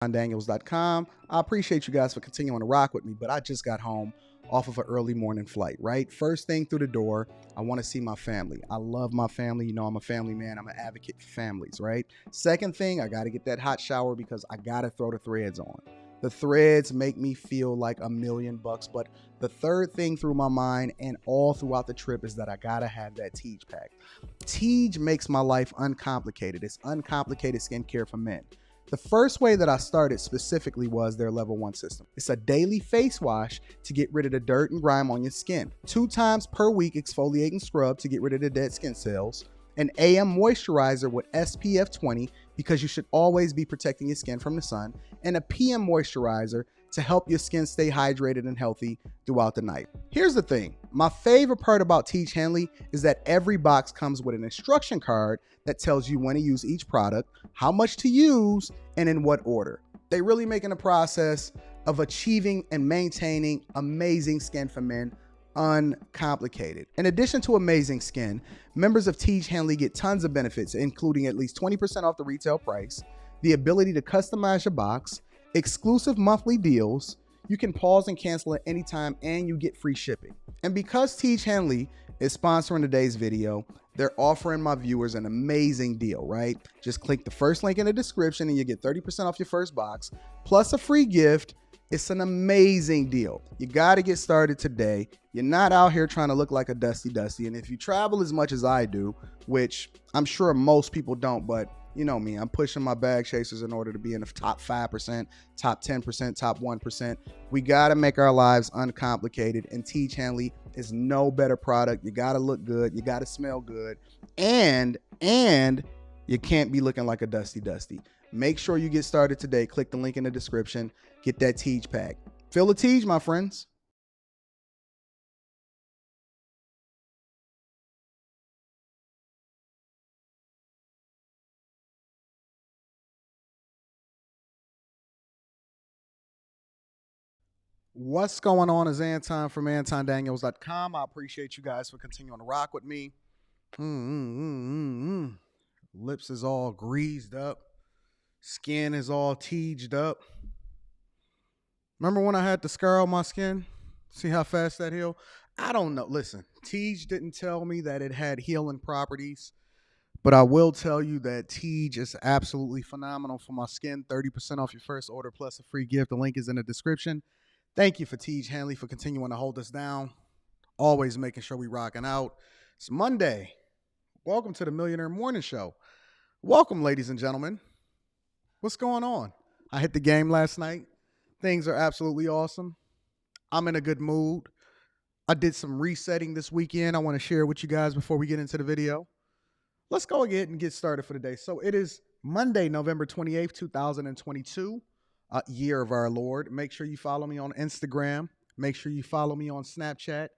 AntonDaniels.com. I appreciate you guys for continuing to rock with me, but I just got home off of an early morning flight, right? First thing through the door, I want to see my family. I love my family. You know, I'm a family man. I'm an advocate for families, right? Second thing, I got to get that hot shower because I got to throw the threads on. The threads make me feel like $1,000,000, but the third thing through my mind and all throughout the trip is that I gotta have that Tej pack. Tej makes my life uncomplicated. It's uncomplicated skincare for men. The first way that I started specifically was their level 1 system. It's a daily face wash to get rid of the dirt and grime on your skin. 2 times per week exfoliating scrub to get rid of the dead skin cells. An AM moisturizer with SPF 20 because you should always be protecting your skin from the sun. And a PM moisturizer to help your skin stay hydrated and healthy throughout the night. Here's the thing. My favorite part about Tej Henley is that every box comes with an instruction card that tells you when to use each product, how much to use, and in what order. They really making the process of achieving and maintaining amazing skin for men uncomplicated. In addition to amazing skin, members of Tej Henley get tons of benefits, including at least 20% off the retail price, the ability to customize your box, exclusive monthly deals, you can pause and cancel at any time, and you get free shipping. And because Tej Henley is sponsoring today's video, they're offering my viewers an amazing deal, right? Just click the first link in the description and you get 30% off your first box, plus a free gift. It's an amazing deal. You got to get started today. You're not out here trying to look like a Dusty. And if you travel as much as I do, which I'm sure most people don't, but you know me, I'm pushing my bag chasers in order to be in the top 5%, top 10%, top 1%. We got to make our lives uncomplicated, and Tej Henley is no better product. You got to look good. You got to smell good. And you can't be looking like a Dusty. Make sure you get started today. Click the link in the description. Get that Tej pack. Feel the Tej, my friends. What's going on is Anton from AntonDaniels.com. I appreciate you guys for continuing to rock with me. Lips is all greased up. Skin is all teeged up. Remember when I had to scar on my skin? See how fast that healed? I don't know. Listen, Tej didn't tell me that it had healing properties, but I will tell you that Tej is absolutely phenomenal for my skin. 30% off your first order plus a free gift. The link is in the description. Thank you for Tej Henley for continuing to hold us down. Always making sure we rocking out. It's Monday. Welcome to the Millionaire Morning Show. Welcome, ladies and gentlemen. What's going on? I hit the game last night. Things are absolutely awesome. I'm in a good mood. I did some resetting this weekend. I want to share with you guys before we get into the video. Let's go ahead and get started for the day. So it is Monday, November 28th, 2022. Year of our Lord. Make sure you follow me on Instagram. Make sure you follow me on Snapchat.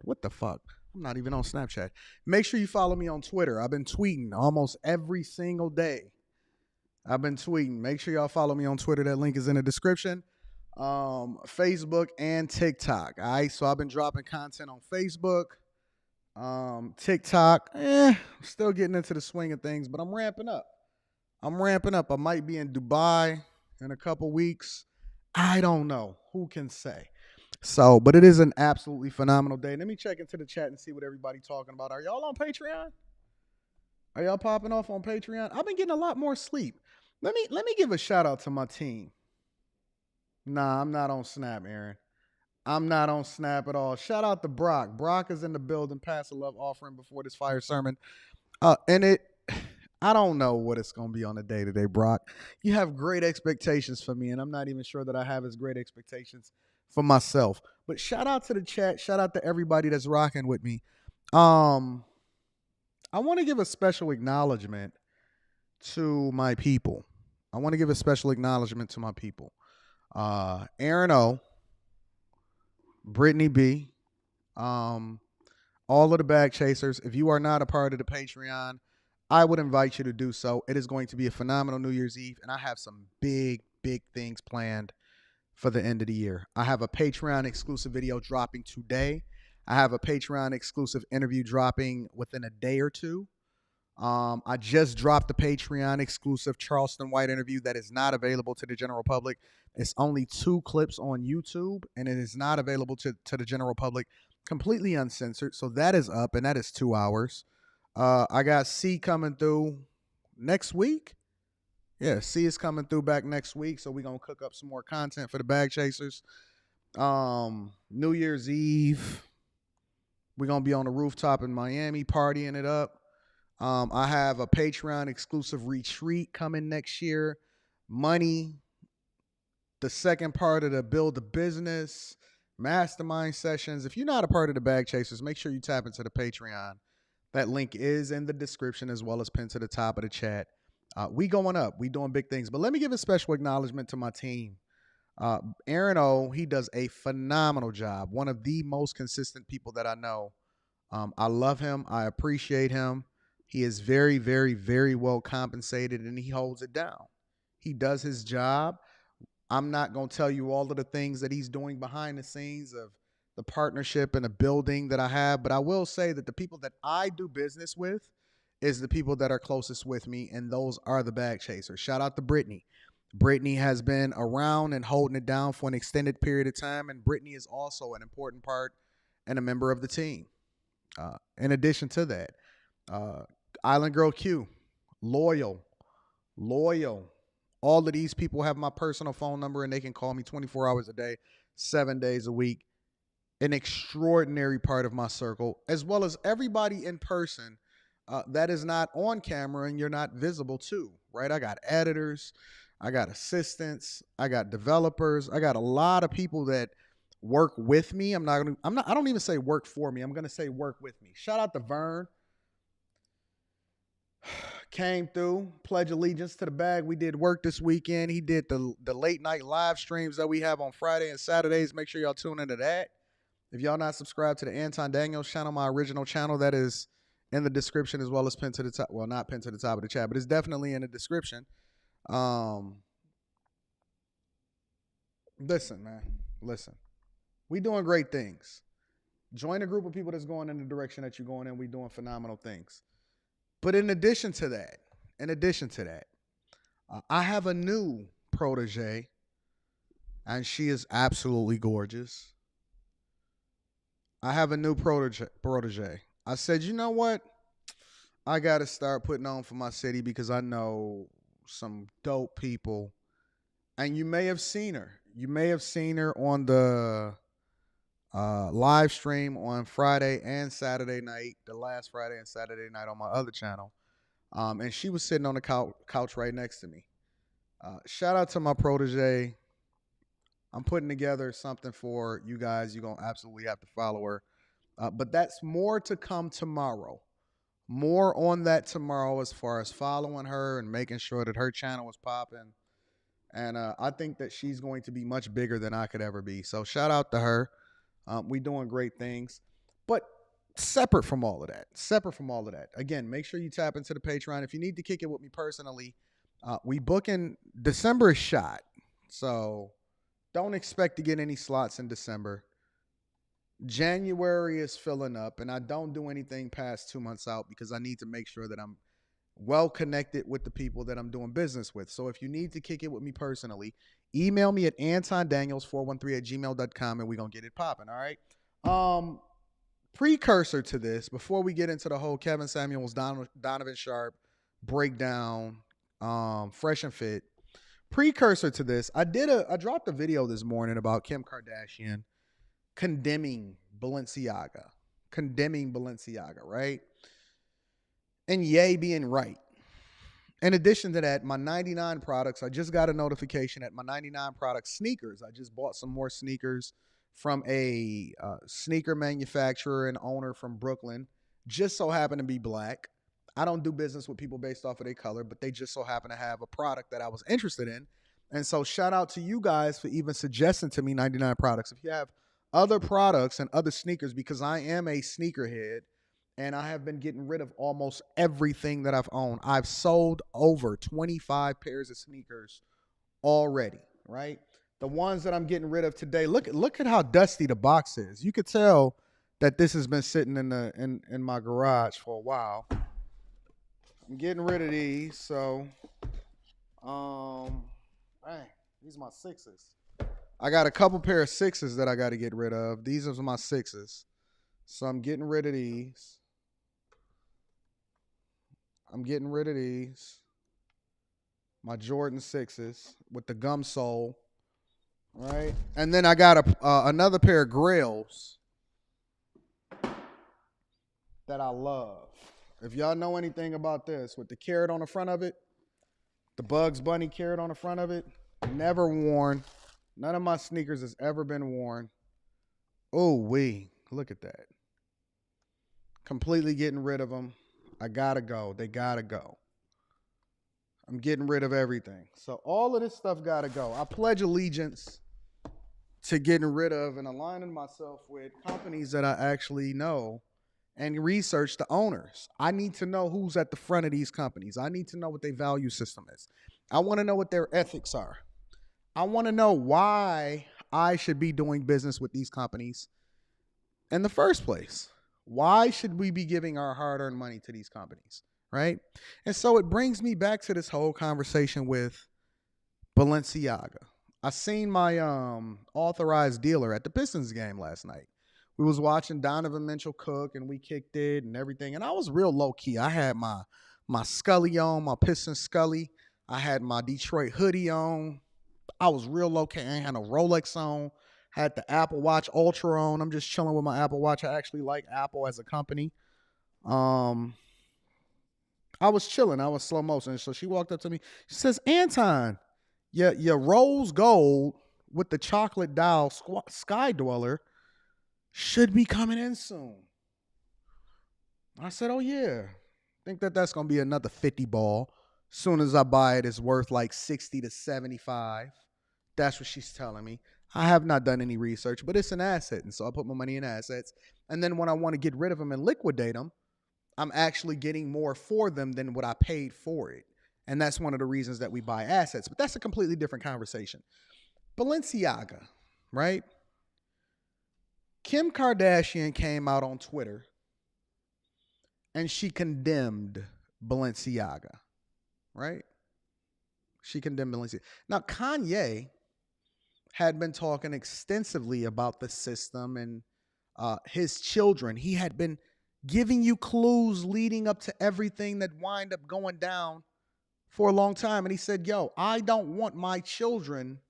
What the fuck? I'm not even on Snapchat. Make sure you follow me on Twitter. I've been tweeting almost every single day. Make sure y'all follow me on Twitter. That link is in the description. Facebook and TikTok. All right. So I've been dropping content on Facebook. TikTok. Still getting into the swing of things, but I'm ramping up. I might be in Dubai in a couple weeks. I don't know. Who can say? So, but it is an absolutely phenomenal day. Let me check into the chat and see what everybody's talking about. Are y'all on Patreon? Are y'all popping off on Patreon? I've been getting a lot more sleep. Let me give a shout out to my team. Nah, I'm not on Snap, Aaron. I'm not on Snap at all. Shout out to Brock. Brock is in the building. Pass a love offering before this fire sermon. I don't know what it's going to be on the day today, Brock. You have great expectations for me, and I'm not even sure that I have as great expectations for myself. But shout out to the chat. Shout out to everybody that's rocking with me. I want to give a special acknowledgement to my people. Aaron O, Brittany B, all of the bag chasers. If you are not a part of the Patreon, I would invite you to do so. It is going to be a phenomenal New Year's Eve, and I have some big things planned for the end of the year. I have a Patreon exclusive video dropping today. I have a Patreon exclusive interview dropping within a day or two. I just dropped the Patreon exclusive Charleston White interview that is not available to the general public. It's only 2 clips on YouTube, and it is not available to the general public, completely uncensored. So that is up, and that is 2 hours. I got C coming through next week. Yeah, C is coming through back next week, so we're going to cook up some more content for the bag chasers. New Year's Eve, we're going to be on the rooftop in Miami partying it up. I have a Patreon exclusive retreat coming next year. Money, the second part of the Build a Business, mastermind sessions. If you're not a part of the Bag Chasers, make sure you tap into the Patreon. That link is in the description as well as pinned to the top of the chat. We going up. We doing big things. But let me give a special acknowledgement to my team. Aaron O, he does a phenomenal job. One of the most consistent people that I know. I love him. I appreciate him. He is very, very, very well compensated, and he holds it down. He does his job. I'm not going to tell you all of the things that he's doing behind the scenes of the partnership and the building that I have, but I will say that the people that I do business with is the people that are closest with me, and those are the bag chasers. Shout out to Brittany. Brittany has been around and holding it down for an extended period of time, and Brittany is also an important part and a member of the team. In addition to that, Island Girl Q, loyal. All of these people have my personal phone number, and they can call me 24 hours a day, 7 days a week. An extraordinary part of my circle, as well as everybody in person that is not on camera and you're not visible to, right? I got editors, I got assistants, I got developers, I got a lot of people that work with me. I don't even say work for me. I'm going to say work with me. Shout out to Vern. Came through, pledge allegiance to the bag. We did work this weekend. He did the late night live streams that we have on Friday and Saturdays. Make sure y'all tune into that. If y'all not subscribed to the Anton Daniels channel, my original channel, that is in the description as well as pinned to the top. Well, not pinned to the top of the chat, but it's definitely in the description. Listen, man. Listen. We doing great things. Join a group of people that's going in the direction that you're going in. We doing phenomenal things. But in addition to that, I have a new protege, and she is absolutely gorgeous. I have a new protege. I said, you know what? I got to start putting on for my city because I know some dope people. And you may have seen her. You may have seen her on the live stream on Friday and Saturday night, the last Friday and Saturday night on my other channel. And she was sitting on the couch right next to me. Shout out to my protege. I'm putting together something for you guys. You're going to absolutely have to follow her. But that's more to come tomorrow. More on that tomorrow as far as following her and making sure that her channel is popping. And I think that she's going to be much bigger than I could ever be. So shout out to her. We doing great things. But separate from all of that, again, make sure you tap into the Patreon. If you need to kick it with me personally, we booking December is shot. So don't expect to get any slots in December. January is filling up, and I don't do anything past 2 months out because I need to make sure that I'm well connected with the people that I'm doing business with. So if you need to kick it with me personally, email me at antondaniels413@gmail.com, and we're going to get it popping, all right? Precursor to this, before we get into the whole Kevin Samuels, Donovan Sharpe breakdown, fresh and fit, precursor to this, I dropped a video this morning about Kim Kardashian condemning Balenciaga, right? And Ye being right. In addition to that, my 99 products, I just got a notification at my 99 products sneakers. I just bought some more sneakers from a sneaker manufacturer and owner from Brooklyn. Just so happen to be black. I don't do business with people based off of their color, but they just so happen to have a product that I was interested in. And so shout out to you guys for even suggesting to me 99 products. If you have other products and other sneakers, because I am a sneakerhead, and I have been getting rid of almost everything that I've owned. I've sold over 25 pairs of sneakers already, right? The ones that I'm getting rid of today, look at how dusty the box is. You could tell that this has been sitting in my garage for a while. I'm getting rid of these. So, dang, these are my sixes. I got a couple pair of sixes that I got to get rid of. These are my sixes. So I'm getting rid of these. I'm getting rid of these. My Jordan 6s with the gum sole. Right? And then I got another pair of Grails that I love. If y'all know anything about this, with the carrot on the front of it, the Bugs Bunny carrot on the front of it, never worn. None of my sneakers has ever been worn. Oh, look at that. Completely getting rid of them. I gotta go. They gotta go. I'm getting rid of everything. So all of this stuff gotta go. I pledge allegiance to getting rid of and aligning myself with companies that I actually know and research the owners. I need to know who's at the front of these companies. I need to know what their value system is. I want to know what their ethics are. I want to know why I should be doing business with these companies in the first place. Why should we be giving our hard-earned money to these companies, right? And so it brings me back to this whole conversation with Balenciaga. I seen my authorized dealer at the Pistons game last night. We was watching Donovan Mitchell cook, and we kicked it and everything. And I was real low-key. I had my Scully on, my Pistons Scully. I had my Detroit hoodie on. I was real low-key. I ain't had no Rolex on. Had the Apple Watch Ultra on. I'm just chilling with my Apple Watch. I actually like Apple as a company. I was chilling. I was slow motion. So she walked up to me. She says, Anton, your rose gold with the chocolate dial Sky Dweller should be coming in soon. I said, oh, yeah. Think that's going to be another 50 ball. Soon as I buy it, it's worth like 60 to 75. That's what she's telling me. I have not done any research, but it's an asset. And so I put my money in assets. And then when I want to get rid of them and liquidate them, I'm actually getting more for them than what I paid for it. And that's one of the reasons that we buy assets. But that's a completely different conversation. Balenciaga, right? Kim Kardashian came out on Twitter and she condemned Balenciaga, right? She condemned Balenciaga. Now, Kanye had been talking extensively about the system and his children. He had been giving you clues leading up to everything that wind up going down for a long time. And he said, yo, I don't want my children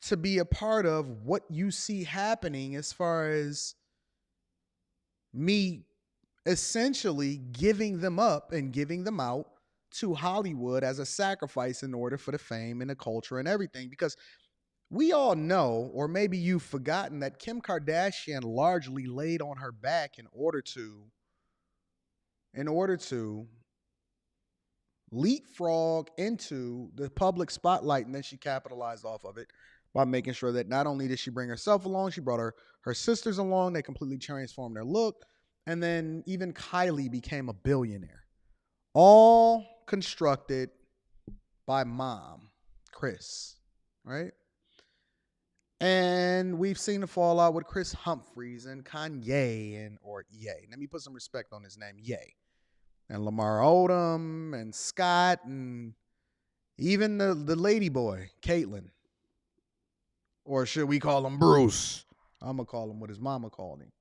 to be a part of what you see happening as far as me essentially giving them up and giving them out to Hollywood as a sacrifice in order for the fame and the culture and everything. Because we all know, or maybe you've forgotten, that Kim Kardashian largely laid on her back in order to leapfrog into the public spotlight, and then she capitalized off of it by making sure that not only did she bring herself along, she brought her sisters along. They completely transformed their look. And then even Kylie became a billionaire. All constructed by mom, Kris, right? And we've seen the fallout with Chris Humphries and Kanye or Ye. Let me put some respect on his name, Ye. And Lamar Odom and Scott and even the lady boy, Caitlyn. Or should we call him Bruce? I'm going to call him what his mama called him.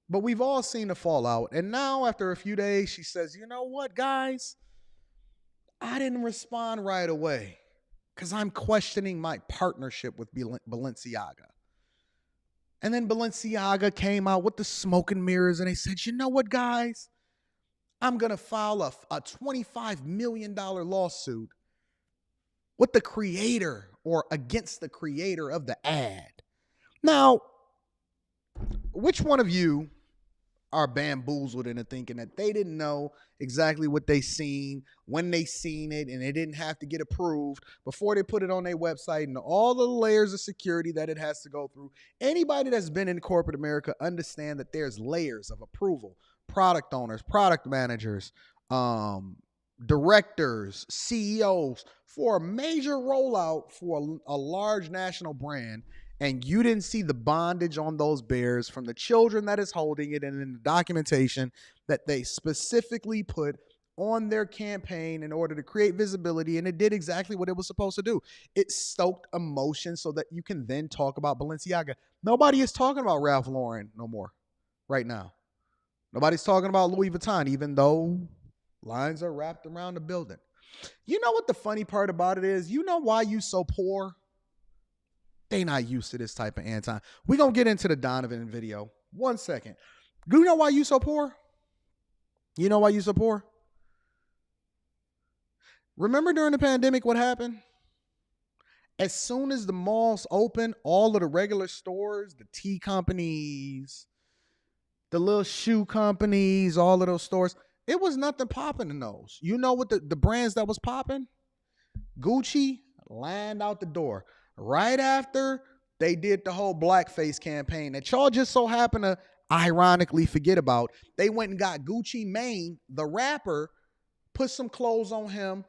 But we've all seen the fallout. And now after a few days, she says, you know what, guys? I didn't respond right away because I'm questioning my partnership with Balenciaga. And then Balenciaga came out with the smoke and mirrors and they said, you know what, guys? I'm going to file a $25 million lawsuit with the creator or against the creator of the ad. Now, which one of you are bamboozled into thinking that they didn't know exactly what they seen, when they seen it, and they didn't have to get approved before they put it on their website and all the layers of security that it has to go through? Anybody that's been in corporate America understand that there's layers of approval. Product owners, product managers, directors, CEOs for a major rollout for a large national brand. And you didn't see the bondage on those bears from the children that is holding it and in the documentation that they specifically put on their campaign in order to create visibility, and it did exactly what it was supposed to do. It stoked emotion so that you can then talk about Balenciaga. Nobody is talking about Ralph Lauren no more right now. Nobody's talking about Louis Vuitton, even though lines are wrapped around the building. You know what the funny part about it is? You know why you so poor? They not used to this type of Anton. We're going to get into the Donovan video. 1 second. Do you know why you so poor? You know why you so poor? Remember during the pandemic what happened? As soon as the malls opened, all of the regular stores, the tea companies, the little shoe companies, all of those stores, it was nothing popping in those. You know what the brands that was popping? Gucci lined out the door. Right after they did the whole blackface campaign that y'all just so happen to ironically forget about, they went and got Gucci Mane, the rapper, put some clothes on him,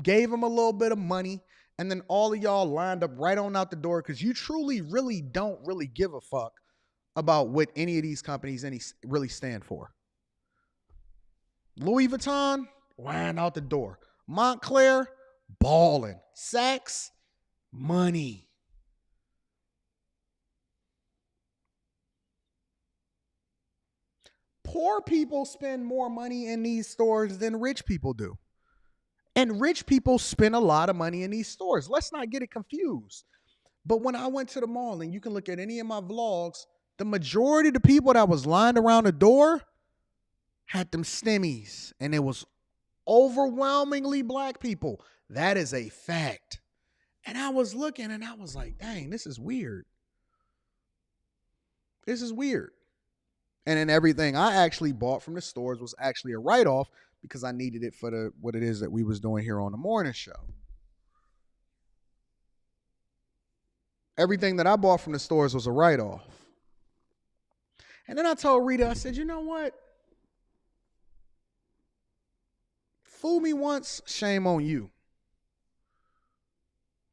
gave him a little bit of money, and then all of y'all lined up right on out the door because you truly really don't really give a fuck about what any of these companies really stand for. Louis Vuitton, lined out the door. Montclair, balling. Saks, money. Poor people spend more money in these stores than rich people do. And rich people spend a lot of money in these stores. Let's not get it confused. But when I went to the mall, and you can look at any of my vlogs, the majority of the people that was lined around the door had them stimmies. And it was overwhelmingly black people. That is a fact. And I was looking and I was like, dang, this is weird. This is weird. And then everything I actually bought from the stores was actually a write-off because I needed it for what it is that we was doing here on the morning show. Everything that I bought from the stores was a write-off. And then I told Rita, I said, you know what? Fool me once, shame on you.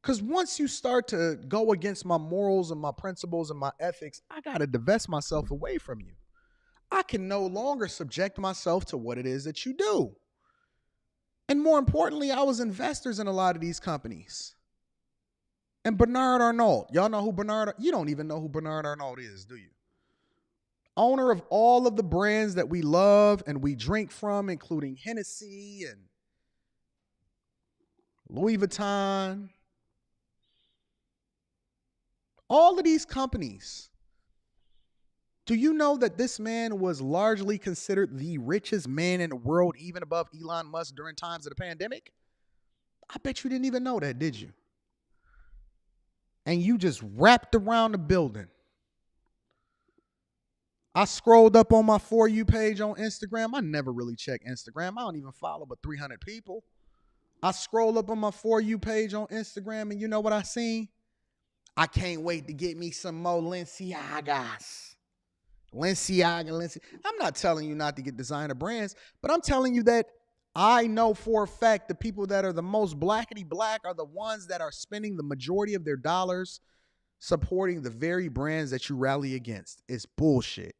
Because once you start to go against my morals and my principles and my ethics, I got to divest myself away from you. I can no longer subject myself to what it is that you do. And more importantly, I was investors in a lot of these companies. And Bernard Arnault, y'all know who you don't even know who Bernard Arnault is, do you? Owner of all of the brands that we love and we drink from, including Hennessy and Louis Vuitton. All of these companies. Do you know that this man was largely considered the richest man in the world, even above Elon Musk during times of the pandemic? I bet you didn't even know that, did you? And you just wrapped around the building. I scrolled up on my For You page on Instagram. I never really check Instagram. I don't even follow but 300 people. I scroll up on my For You page on Instagram, and you know what I seen? I can't wait to get me some more Balenciagas. Balenciaga. I'm not telling you not to get designer brands, but I'm telling you that I know for a fact the people that are the most blackety black are the ones that are spending the majority of their dollars supporting the very brands that you rally against. It's bullshit.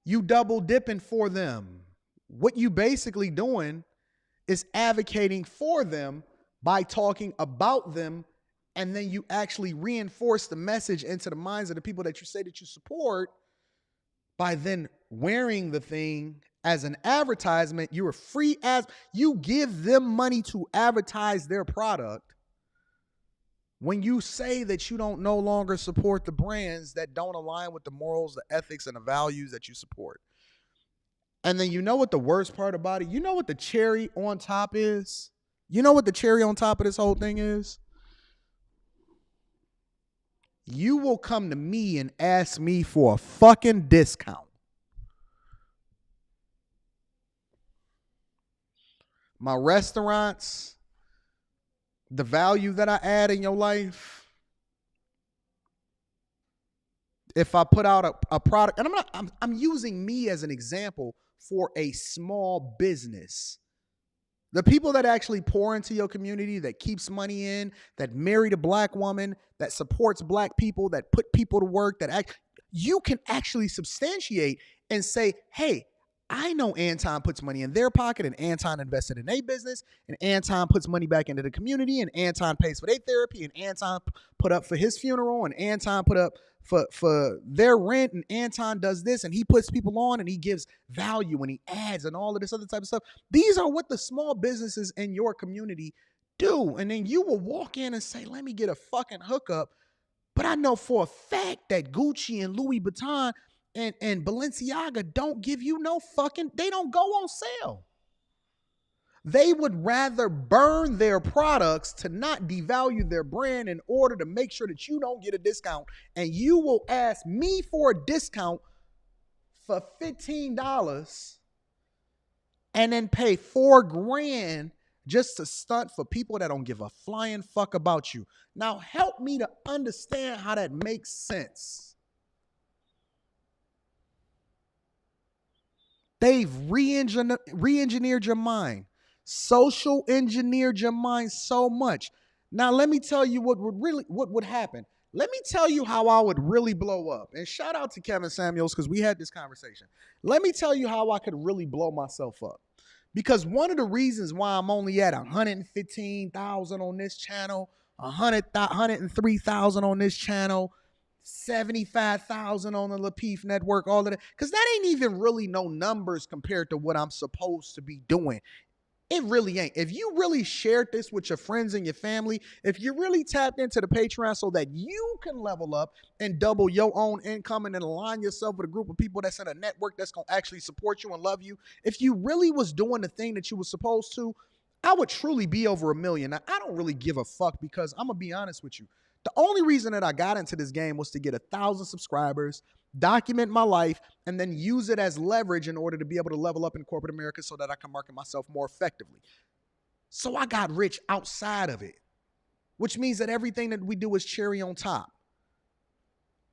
You double dipping for them. What you basically doing is advocating for them by talking about them, and then you actually reinforce the message into the minds of the people that you say that you support by then wearing the thing as an advertisement. You're a free as you give them money to advertise their product when you say that you don't no longer support the brands that don't align with the morals, the ethics, and the values that you support. And then you know what the worst part about it? You know what the cherry on top is? You know what the cherry on top of this whole thing is? You will come to me and ask me for a fucking discount. My restaurants, the value that I add in your life. If I put out a product, and I'm using me as an example for a small business. The people that actually pour into your community, that keeps money in, that married a black woman, that supports black people, that put people to work, you can actually substantiate and say, hey, I know Anton puts money in their pocket, and Anton invested in their business, and Anton puts money back into the community, and Anton pays for their therapy, and Anton put up for his funeral, and Anton put up for their rent, and Anton does this, and he puts people on, and he gives value, and he adds, and all of this other type of stuff. These are what the small businesses in your community do. And then you will walk in and say, let me get a fucking hookup. But I know for a fact that Gucci and Louis Vuitton and Balenciaga don't give you no fucking, they don't go on sale. They would rather burn their products to not devalue their brand in order to make sure that you don't get a discount. And you will ask me for a discount for $15 and then pay $4,000 just to stunt for people that don't give a flying fuck about you. Now help me to understand how that makes sense. They've re-engineered your mind, social engineered your mind so much. Now let me tell you what would happen. Let me tell you how I would really blow up. And shout out to Kevin Samuels because we had this conversation. Let me tell you how I could really blow myself up. Because one of the reasons why I'm only at 115,000 on this channel, 103,000 on this channel, 75,000 on the Lapeef network, all of that, because that ain't even really no numbers compared to what I'm supposed to be doing. It really ain't. If you really shared this with your friends and your family, if you really tapped into the Patreon so that you can level up and double your own income and then align yourself with a group of people that's in a network that's going to actually support you and love you, if you really was doing the thing that you were supposed to, I would truly be over 1 million. Now, I don't really give a fuck because I'm going to be honest with you. The only reason that I got into this game was to get 1,000 subscribers, document my life, and then use it as leverage in order to be able to level up in corporate America so that I can market myself more effectively. So I got rich outside of it, which means that everything that we do is cherry on top.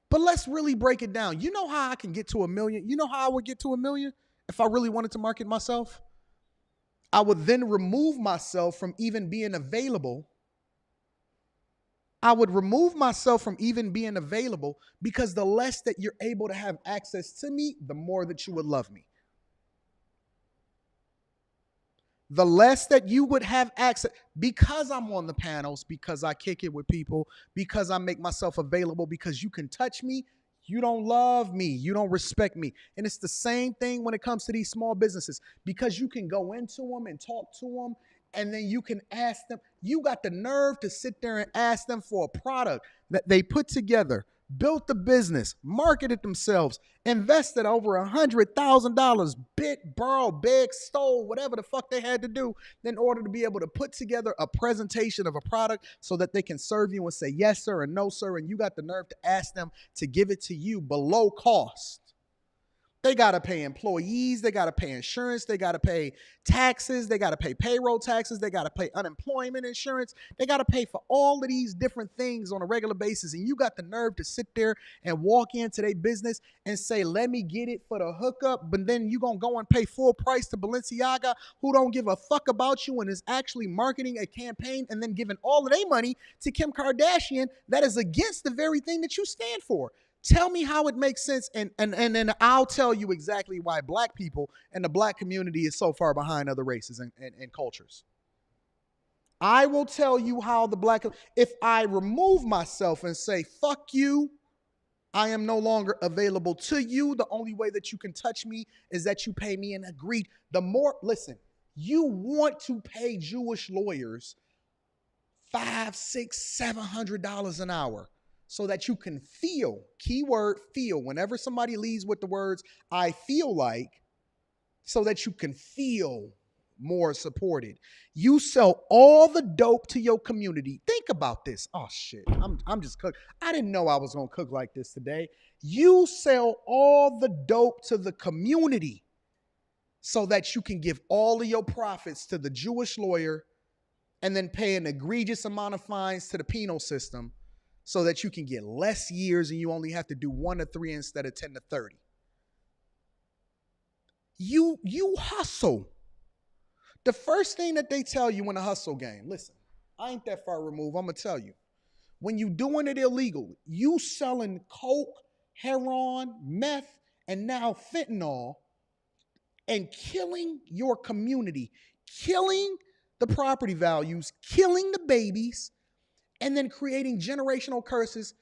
But let's really break it down. You know how I can get to 1 million? You know how I would get to 1 million if I really wanted to market myself? I would then remove myself from even being available. I would remove myself from even being available because the less that you're able to have access to me, the more that you would love me. The less that you would have access, because I'm on the panels, because I kick it with people, because I make myself available, because you can touch me, you don't love me, you don't respect me. And it's the same thing when it comes to these small businesses, because you can go into them and talk to them, and then you can ask them. You got the nerve to sit there and ask them for a product that they put together, built the business, marketed themselves, invested over $100,000, bit, borrowed, begged, stole, whatever the fuck they had to do in order to be able to put together a presentation of a product so that they can serve you and say yes, sir, and no, sir. And you got the nerve to ask them to give it to you below cost. They got to pay employees. They got to pay insurance. They got to pay taxes. They got to pay payroll taxes. They got to pay unemployment insurance. They got to pay for all of these different things on a regular basis. And you got the nerve to sit there and walk into their business and say, let me get it for the hookup. But then you going to go and pay full price to Balenciaga, who don't give a fuck about you and is actually marketing a campaign and then giving all of their money to Kim Kardashian that is against the very thing that you stand for. Tell me how it makes sense, and then I'll tell you exactly why black people and the black community is so far behind other races and cultures. I will tell you how the black, if I remove myself and say, fuck you, I am no longer available to you. The only way that you can touch me is that you pay me an agreed. The more, listen, you want to pay Jewish lawyers $500, $600, $700 an hour. So that you can feel, keyword feel, whenever somebody leaves with the words, I feel like, so that you can feel more supported. You sell all the dope to your community. Think about this. Oh shit, I'm just cooking. I didn't know I was gonna cook like this today. You sell all the dope to the community so that you can give all of your profits to the Jewish lawyer and then pay an egregious amount of fines to the penal system so that you can get less years and you only have to do 1 to 3 instead of 10 to 30. You hustle. The first thing that they tell you in a hustle game, listen, I ain't that far removed. I'm going to tell you. When you doing it illegal, you selling coke, heroin, meth, and now fentanyl and killing your community, killing the property values, killing the babies, and then creating generational curses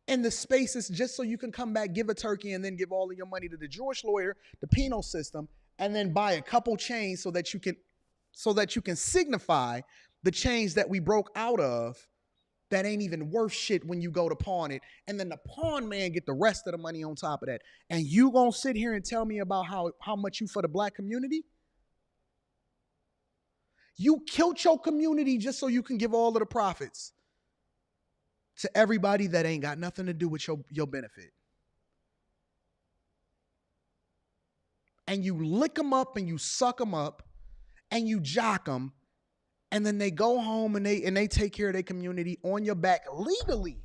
in the spaces just so you can come back, give a turkey, and then give all of your money to the Jewish lawyer, the penal system, and then buy a couple chains so that you can signify the chains that we broke out of that ain't even worth shit when you go to pawn it. And then the pawn man get the rest of the money on top of that. And you gonna sit here and tell me about how much you for the black community? You killed your community just so you can give all of the profits to everybody that ain't got nothing to do with your benefit. And you lick them up and you suck them up and you jock them, and then they go home and they take care of their community on your back legally.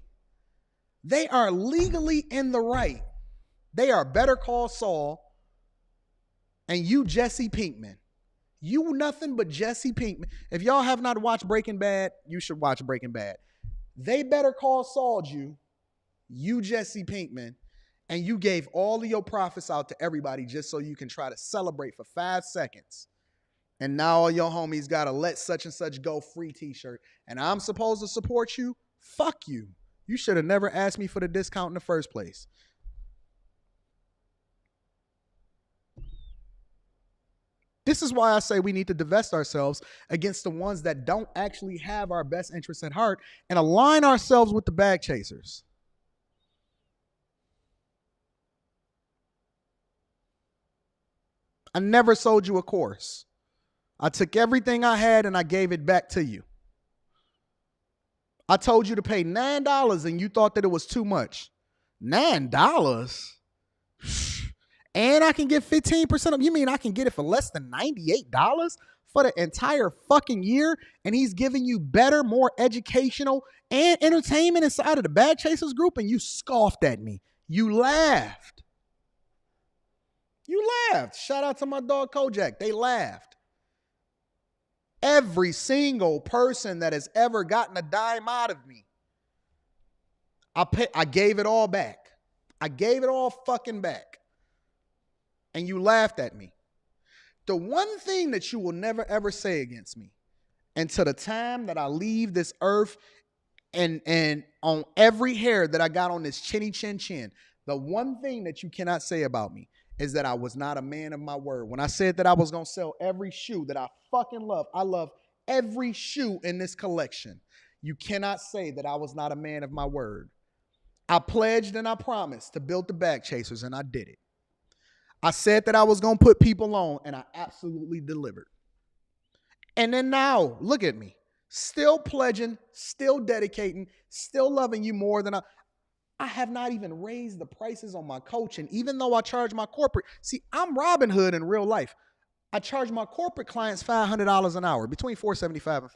They are legally in the right. They are Better Call Saul, and you Jesse Pinkman. You nothing but Jesse Pinkman. If y'all have not watched Breaking Bad, you should watch Breaking Bad. They Better Call Saul'd you Jesse Pinkman, and you gave all of your profits out to everybody just so you can try to celebrate for 5 seconds. And now all your homies got a let such and such go free t-shirt. And I'm supposed to support you? Fuck you. You should have never asked me for the discount in the first place. This is why I say we need to divest ourselves against the ones that don't actually have our best interests at heart and align ourselves with the bag chasers. I never sold you a course. I took everything I had and I gave it back to you. I told you to pay $9 and you thought that it was too much. $9? And I can get 15% of, you mean I can get it for less than $98 for the entire fucking year? And he's giving you better, more educational and entertainment inside of the Bag Chasers group, and you scoffed at me. You laughed. You laughed. Shout out to my dog Kojak. They laughed. Every single person that has ever gotten a dime out of me, I gave it all back. I gave it all fucking back. And you laughed at me. The one thing that you will never ever say against me until the time that I leave this earth and on every hair that I got on this chinny chin chin, the one thing that you cannot say about me is that I was not a man of my word. When I said that I was going to sell every shoe that I fucking love, I love every shoe in this collection. You cannot say that I was not a man of my word. I pledged and I promised to build the Bag Chasers, and I did it. I said that I was going to put people on, and I absolutely delivered. And then now, look at me. Still pledging, still dedicating, still loving you more than I have not even raised the prices on my coaching, even though I charge my corporate. See, I'm Robin Hood in real life. I charge my corporate clients $500 an hour, between $475 and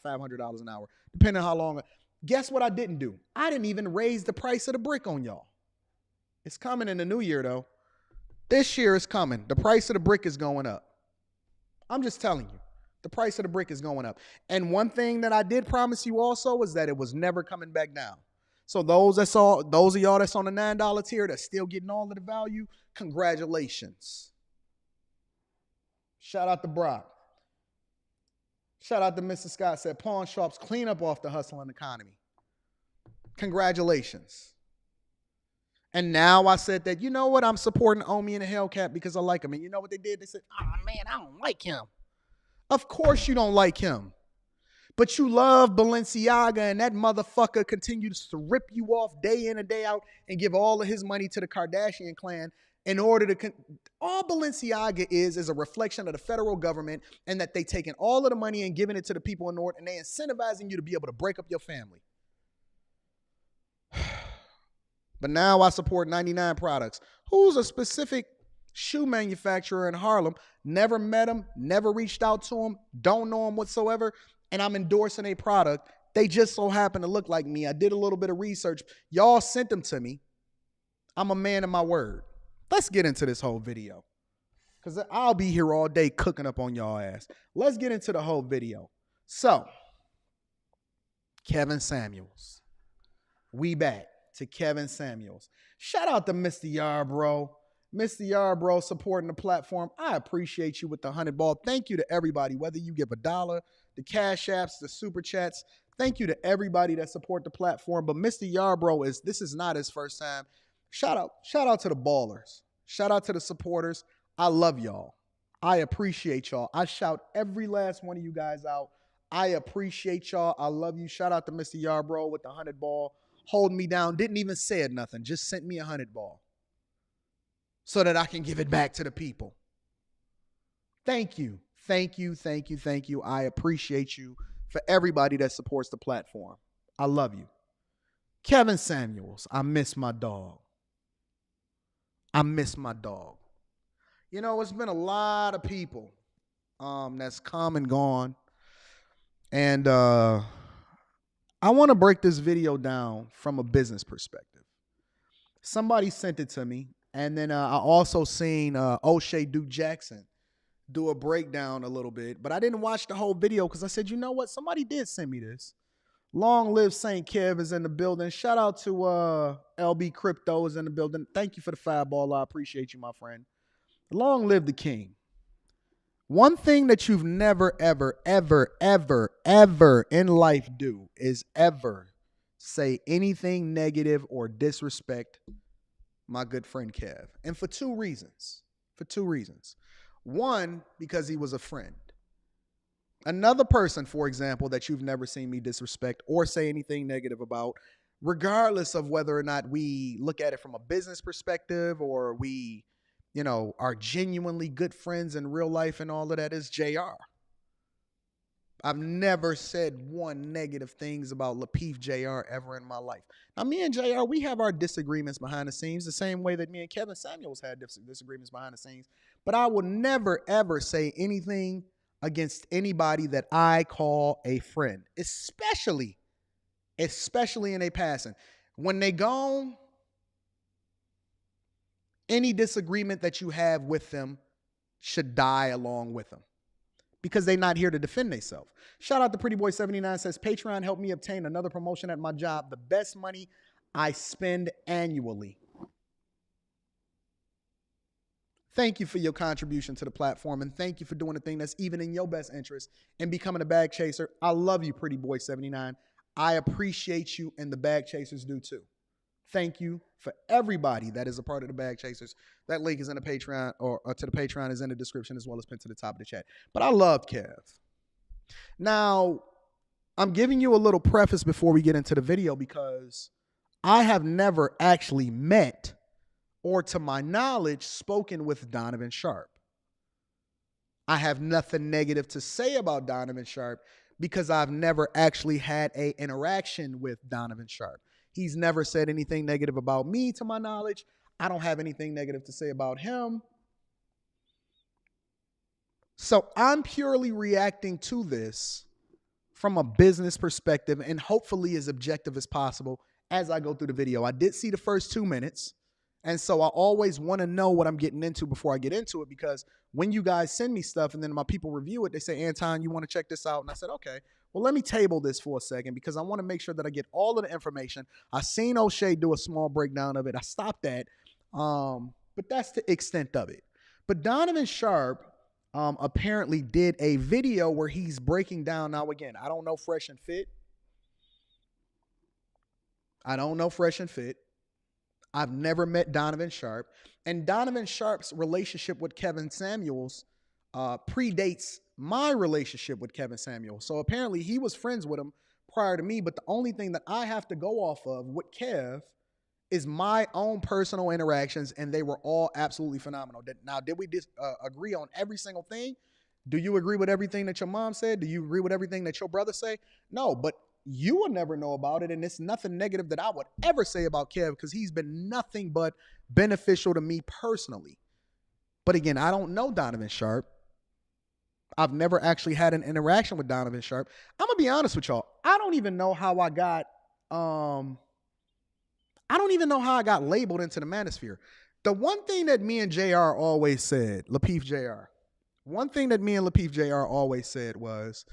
$500 an hour, depending on how long. Guess what I didn't do? I didn't even raise the price of the brick on y'all. It's coming in the new year, though. This year is coming. The price of the brick is going up. I'm just telling you. The price of the brick is going up. And one thing that I did promise you also was that it was never coming back down. So those of y'all that's on the $9 tier that's still getting all of the value, congratulations. Shout out to Brock. Shout out to Mr. Scott, said pawn shops clean up off the hustling economy. Congratulations. And now I said that, you know what, I'm supporting Omi and the Hellcat because I like him. And you know what they did? They said, oh man, I don't like him. Of course you don't like him. But you love Balenciaga, and that motherfucker continues to rip you off day in and day out and give all of his money to the Kardashian clan in order to... All Balenciaga is a reflection of the federal government, and that they taking all of the money and giving it to the people in North, and they incentivizing you to be able to break up your family. But now I support 99 Products. Who's a specific shoe manufacturer in Harlem? Never met him, never reached out to him, don't know him whatsoever, and I'm endorsing a product. They just so happen to look like me. I did a little bit of research. Y'all sent them to me. I'm a man of my word. Let's get into this whole video, because I'll be here all day cooking up on y'all ass. Let's get into the whole video. So, Kevin Samuels. We back to Kevin Samuels. Shout out to Mr. Yarbrough. Mr. Yarbrough supporting the platform. I appreciate you with the 100 ball. Thank you to everybody, whether you give $1, the cash apps, the super chats. Thank you to everybody that support the platform. But Mr. Yarbrough this is not his first time. Shout out to the ballers. Shout out to the supporters. I love y'all. I appreciate y'all. I shout every last one of you guys out. I appreciate y'all. I love you. Shout out to Mr. Yarbrough with the 100 ball. Holding me down. Didn't even say nothing. Just sent me a 100 ball. So that I can give it back to the people. Thank you. Thank you. Thank you. Thank you. I appreciate you for everybody that supports the platform. I love you. Kevin Samuels, I miss my dog. I miss my dog. You know, it's been a lot of people that's come and gone. And I want to break this video down from a business perspective. Somebody sent it to me. And then I also seen O'Shea Duke Jackson do a breakdown a little bit. But I didn't watch the whole video because I said, you know what? Somebody did send me this. Long live St. Kev is in the building. Shout out to LB Crypto is in the building. Thank you for the fireball. I appreciate you, my friend. Long live the king. One thing that you've never, ever, ever, ever, ever in life do is ever say anything negative or disrespect my good friend Kev. And for two reasons. One, because he was a friend. Another person, for example, that you've never seen me disrespect or say anything negative about, regardless of whether or not we look at it from a business perspective or we, you know, are genuinely good friends in real life and all of that, is JR. I've never said one negative things about Lapeef JR ever in my life. Now, me and JR, we have our disagreements behind the scenes, the same way that me and Kevin Samuels had disagreements behind the scenes. But I will never, ever say anything against anybody that I call a friend, especially in a passing. When they gone, any disagreement that you have with them should die along with them, because they're not here to defend themselves. Shout out to Pretty Boy 79 says, Patreon helped me obtain another promotion at my job. The best money I spend annually. Thank you for your contribution to the platform, and thank you for doing the thing that's even in your best interest and becoming a bag chaser. I love you, Pretty Boy 79. I appreciate you, and the bag chasers do too. Thank you for everybody that is a part of the bag chasers. That link is in the Patreon, or to the Patreon is in the description, as well as pinned to the top of the chat. But I love Kev. Now, I'm giving you a little preface before we get into the video, because I have never actually met, or to my knowledge, spoken with Donovan Sharpe. I have nothing negative to say about Donovan Sharpe because I've never actually had an interaction with Donovan Sharpe. He's never said anything negative about me, to my knowledge. I don't have anything negative to say about him. So I'm purely reacting to this from a business perspective, and hopefully as objective as possible as I go through the video. I did see the first 2 minutes, and so I always want to know what I'm getting into before I get into it, because when you guys send me stuff and then my people review it, they say, Anton, you want to check this out? And I said, okay, well, let me table this for a second, because I want to make sure that I get all of the information. I seen O'Shea do a small breakdown of it. I stopped that, but that's the extent of it. But Donovan Sharpe apparently did a video where he's breaking down. Now, again, I don't know Fresh and Fit. I've never met Donovan Sharpe. And Donovan Sharpe's relationship with Kevin Samuels predates my relationship with Kevin Samuels. So apparently he was friends with him prior to me. But the only thing that I have to go off of with Kev is my own personal interactions, and they were all absolutely phenomenal. Now, did we agree on every single thing? Do you agree with everything that your mom said? Do you agree with everything that your brother say? No, but you will never know about it, and it's nothing negative that I would ever say about Kev, because he's been nothing but beneficial to me personally. But again, I don't know Donovan Sharpe. I've never actually had an interaction with Donovan Sharpe. I'm gonna be honest with y'all. I don't even know how I got labeled into the manosphere. The one thing that me and JR always said, Lapeef JR, one thing that me and Lapeef JR always said was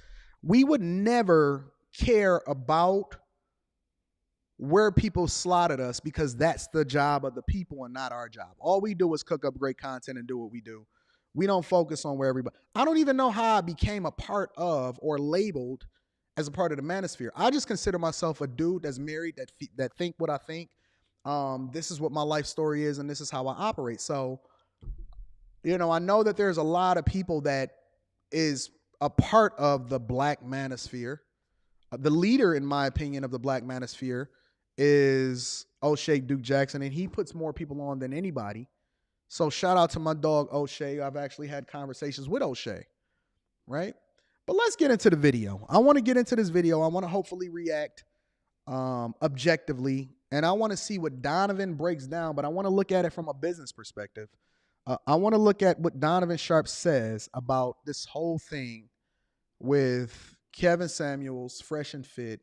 we would never care about where people slotted us because that's the job of the people and not our job. All we do is cook up great content and do what we do. We don't focus on where everybody. I don't even know how I became a part of or labeled as a part of the manosphere. I just consider myself a dude that's married that think what I think. This is what my life story is, and this is how I operate. So, I know that there's a lot of people that is a part of the Black manosphere. The leader, in my opinion, of the Black manosphere is O'Shea Duke Jackson, and he puts more people on than anybody. So shout out to my dog O'Shea. I've actually had conversations with O'Shea, right? But let's get into the video. I want to get into this video. I want to hopefully react objectively, and I want to see what Donovan breaks down, but I want to look at it from a business perspective. I want to look at what Donovan Sharpe says about this whole thing with Kevin Samuels, Fresh and Fit,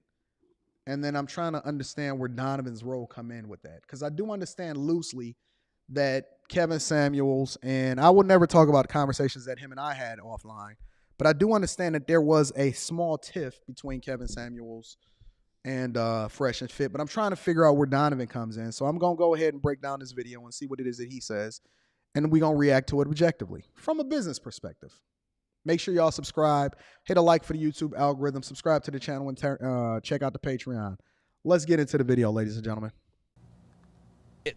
and then I'm trying to understand where Donovan's role come in with that, because I do understand loosely that Kevin Samuels, and I would never talk about conversations that him and I had offline, but I do understand that there was a small tiff between Kevin Samuels and Fresh and Fit, but I'm trying to figure out where Donovan comes in. So I'm going to go ahead and break down this video and see what it is that he says, and we're going to react to it objectively from a business perspective. Make sure y'all subscribe, hit a like for the YouTube algorithm, subscribe to the channel, and check out the Patreon. Let's get into the video, ladies and gentlemen.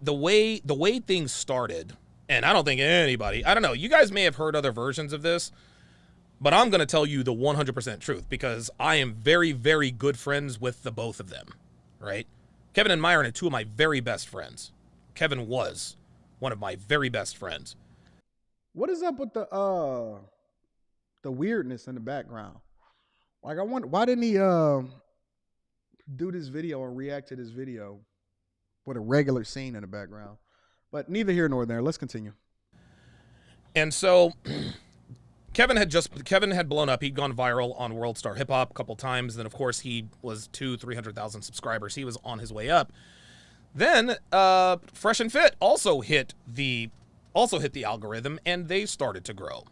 The way things started, and I don't think anybody, I don't know, you guys may have heard other versions of this, but I'm going to tell you the 100% truth, because I am very, very good friends with the both of them, right? Kevin and Myron are two of my very best friends. Kevin was one of my very best friends. What is up with the weirdness in the background? Like, I wonder, why didn't he do this video or react to this video with a regular scene in the background? But neither here nor there. Let's continue. And so Kevin had blown up. He'd gone viral on World Star Hip Hop a couple times. Then of course he was 300,000 subscribers. He was on his way up. Then Fresh and Fit also hit the algorithm, and they started to grow.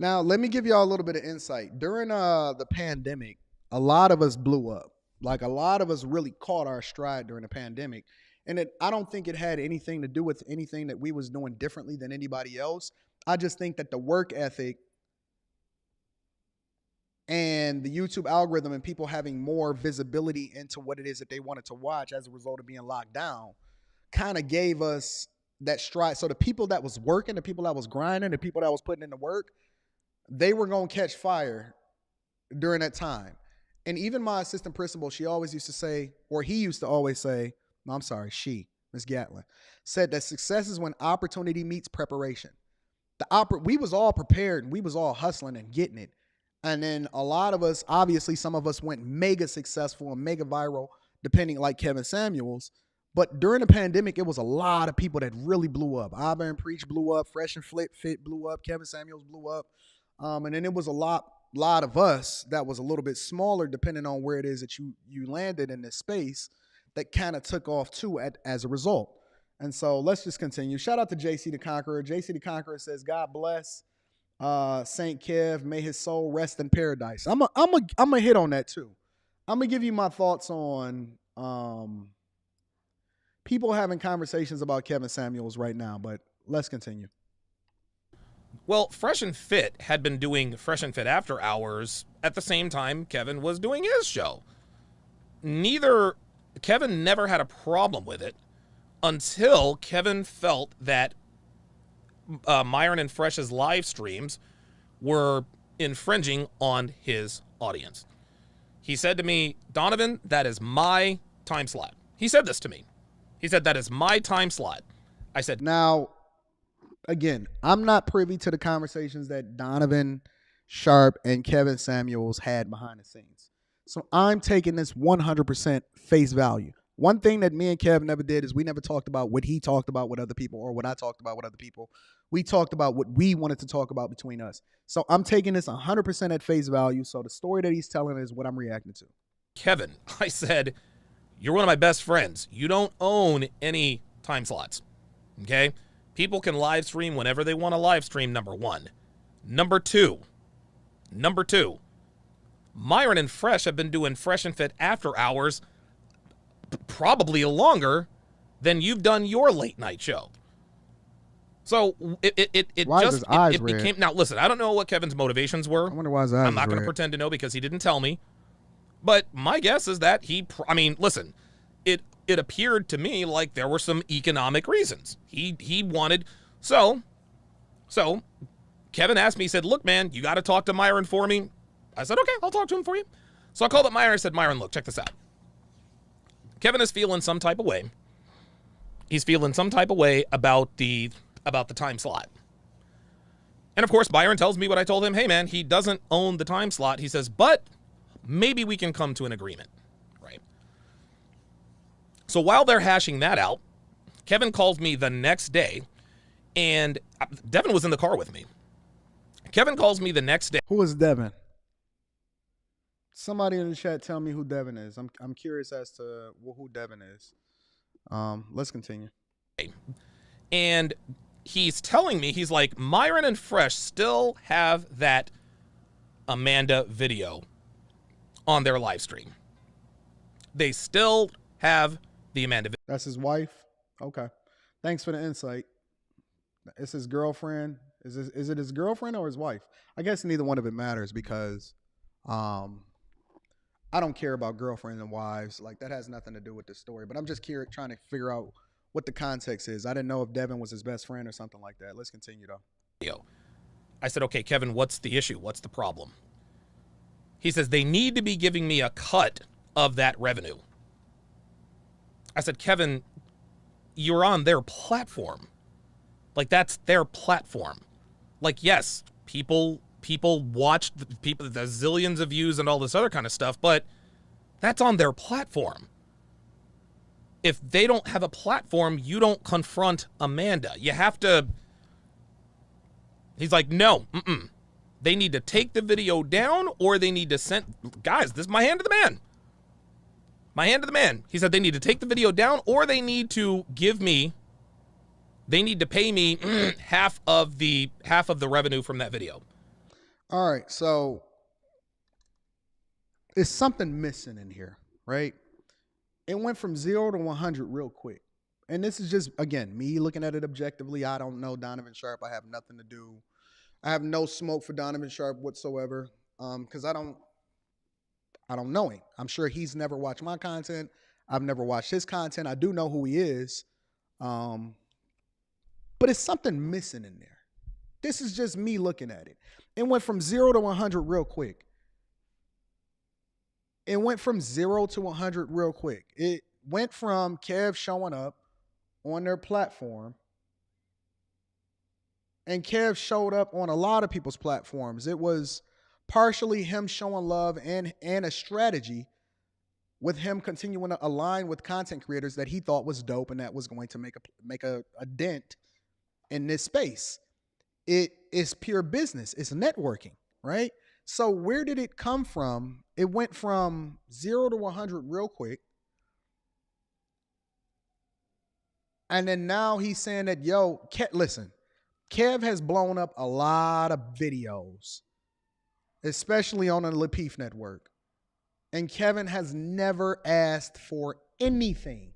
Now, let me give y'all a little bit of insight. During the pandemic, a lot of us blew up. Like, a lot of us really caught our stride during the pandemic. And I don't think it had anything to do with anything that we was doing differently than anybody else. I just think that the work ethic and the YouTube algorithm and people having more visibility into what it is that they wanted to watch as a result of being locked down kind of gave us that stride. So the people that was working, the people that was grinding, the people that was putting in the work, they were going to catch fire during that time. And even my assistant principal, she always used to say, or he used to always say, no, I'm sorry, she, Miss Gatlin, said that success is when opportunity meets preparation. We was all prepared and we was all hustling and getting it. And then a lot of us, obviously some of us went mega successful and mega viral, depending, like Kevin Samuels. But during the pandemic, it was a lot of people that really blew up. Auburn Preach blew up, Fresh and Fit blew up, Kevin Samuels blew up. And then it was a lot of us that was a little bit smaller, depending on where it is that you landed in this space, that kind of took off too as a result. And so let's just continue. Shout out to JC the Conqueror. JC the Conqueror says, God bless Saint Kev. May his soul rest in paradise. I'm a hit on that too. I'm going to give you my thoughts on people having conversations about Kevin Samuels right now, but let's continue. Well, Fresh and Fit had been doing Fresh and Fit After Hours at the same time Kevin was doing his show. Kevin never had a problem with it until Kevin felt that Myron and Fresh's live streams were infringing on his audience. He said to me, Donovan, that is my time slot. He said this to me. He said, that is my time slot. I said, now, again, I'm not privy to the conversations that Donovan Sharpe and Kevin Samuels had behind the scenes. So I'm taking this 100% face value. One thing that me and Kev never did is we never talked about what he talked about with other people or what I talked about with other people. We talked about what we wanted to talk about between us. So I'm taking this 100% at face value. So the story that he's telling is what I'm reacting to. Kevin, I said, you're one of my best friends. You don't own any time slots, okay? People can live stream whenever they want to live stream, number one. Number two, Myron and Fresh have been doing Fresh and Fit After Hours probably longer than you've done your late night show. So Why is his eyes red? became. Now listen, I don't know what Kevin's motivations were. I wonder why his eyes I'm not going to red. pretend to know because he didn't tell me. But my guess is that I mean, listen, it appeared to me like there were some economic reasons. He wanted so Kevin asked me, he said, "Look, man, you got to talk to Myron for me." I said, "Okay, I'll talk to him for you." So I called up Myron and said, "Myron, look, check this out. Kevin is feeling some type of way. He's feeling some type of way about the time slot." And of course, Byron tells me what I told him. Hey, man, he doesn't own the time slot. He says, but maybe we can come to an agreement, right? So while they're hashing that out, Kevin calls me the next day, and Devin was in the car with me. Kevin calls me the next day. Who is Devin? Somebody in the chat tell me who Devin is. I'm curious as to who Devin is. Let's continue. And he's telling me, he's like, Myron and Fresh still have that Amanda video on their live stream. They still have the Amanda video. That's his wife? Okay. Thanks for the insight. It's his girlfriend. Is it his girlfriend or his wife? I guess neither one of it matters because I don't care about girlfriends and wives. Like, that has nothing to do with the story. But I'm just trying to figure out what the context is. I didn't know if Devin was his best friend or something like that. Let's continue, though. I said, okay, Kevin, what's the issue? What's the problem? He says, they need to be giving me a cut of that revenue. I said, Kevin, you're on their platform. Like, that's their platform. Like, yes, people watch the zillions of views and all this other kind of stuff, but that's on their platform. If they don't have a platform, you don't confront Amanda. You have to. He's like, no, they need to take the video down or they need to send. Guys, this is my hand to the man. My hand to the man. He said they need to take the video down or they need to pay me half of the revenue from that video. All right, so there's something missing in here, right? It went from 0 to 100 real quick. And this is just, again, me looking at it objectively. I don't know Donovan Sharpe. I have nothing to do. I have no smoke for Donovan Sharpe whatsoever because I don't know him. I'm sure he's never watched my content. I've never watched his content. I do know who he is. But it's something missing in there. This is just me looking at it. It went from 0 to 100 real quick. It went from 0 to 100 real quick. It went from Kev showing up on their platform. And Kev showed up on a lot of people's platforms. It was partially him showing love and a strategy with him continuing to align with content creators that he thought was dope and that was going to make a dent in this space. It is pure business. It's networking, right? So where did it come from? It went from 0 to 100 real quick. And then now he's saying that, yo, listen, Kev has blown up a lot of videos, especially on the Lapeef network. And Kevin has never asked for anything.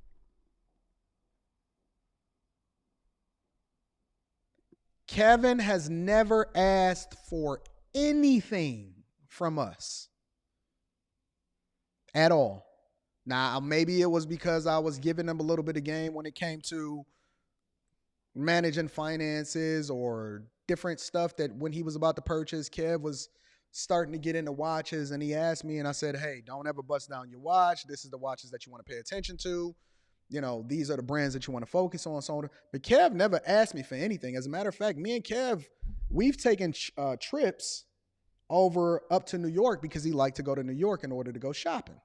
Kevin has never asked for anything from us at all. Now, maybe it was because I was giving him a little bit of game when it came to managing finances or different stuff that when he was about to purchase, Kev was starting to get into watches and he asked me and I said, hey, don't ever bust down your watch. This is the watches that you want to pay attention to. You know, these are the brands that you want to focus on. So on. But Kev never asked me for anything. As a matter of fact, me and Kev, we've taken trips up to New York because he liked to go to New York in order to go shopping.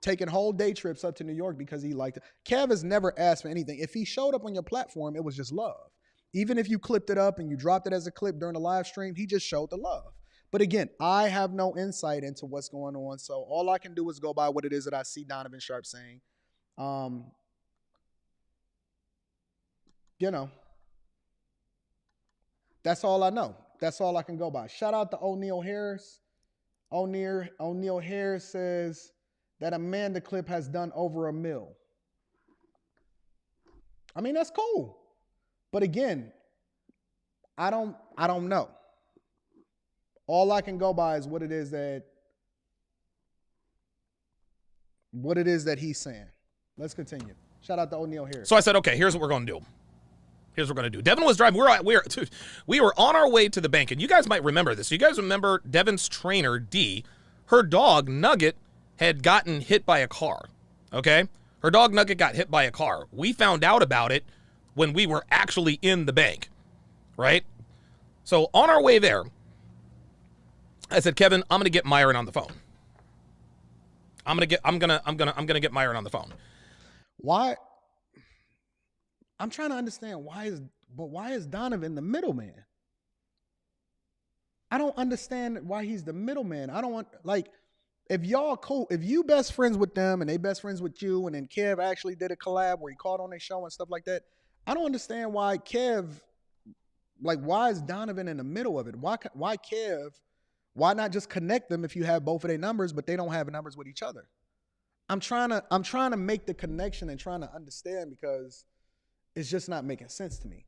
Taking whole day trips up to New York because he liked it. Kev has never asked for anything. If he showed up on your platform, it was just love. Even if you clipped it up and you dropped it as a clip during the live stream, he just showed the love. But again, I have no insight into what's going on. So all I can do is go by what it is that I see Donovan Sharpe saying. You know, that's all I know. That's all I can go by. Shout out to O'Neal Harris. O'Neal Harris says, that Amanda clip has done over $1 million. I mean, that's cool. But again, I don't know. All I can go by is what it is that he's saying. Let's continue. Shout out to O'Neal here. So I said, okay, here's what we're going to do. Here's what we're going to do. Devin was driving. We were on our way to the bank, and you guys might remember this. You guys remember Devin's trainer, D, her dog, Nugget, had gotten hit by a car, okay? Her dog, Nugget, got hit by a car. We found out about it when we were actually in the bank, right? So on our way there, I said, Kevin, I'm going to get Myron on the phone. I'm going to get Myron on the phone. Why? I'm trying to understand why is Donovan the middleman? I don't understand why he's the middleman. I don't want, like, if y'all cool, if you best friends with them and they best friends with you, and then Kev actually did a collab where he called on their show and stuff like that, I don't understand why Kev, like, why is Donovan in the middle of it? Why Kev? Why not just connect them if you have both of their numbers, but they don't have numbers with each other? I'm trying to make the connection and trying to understand, because it's just not making sense to me.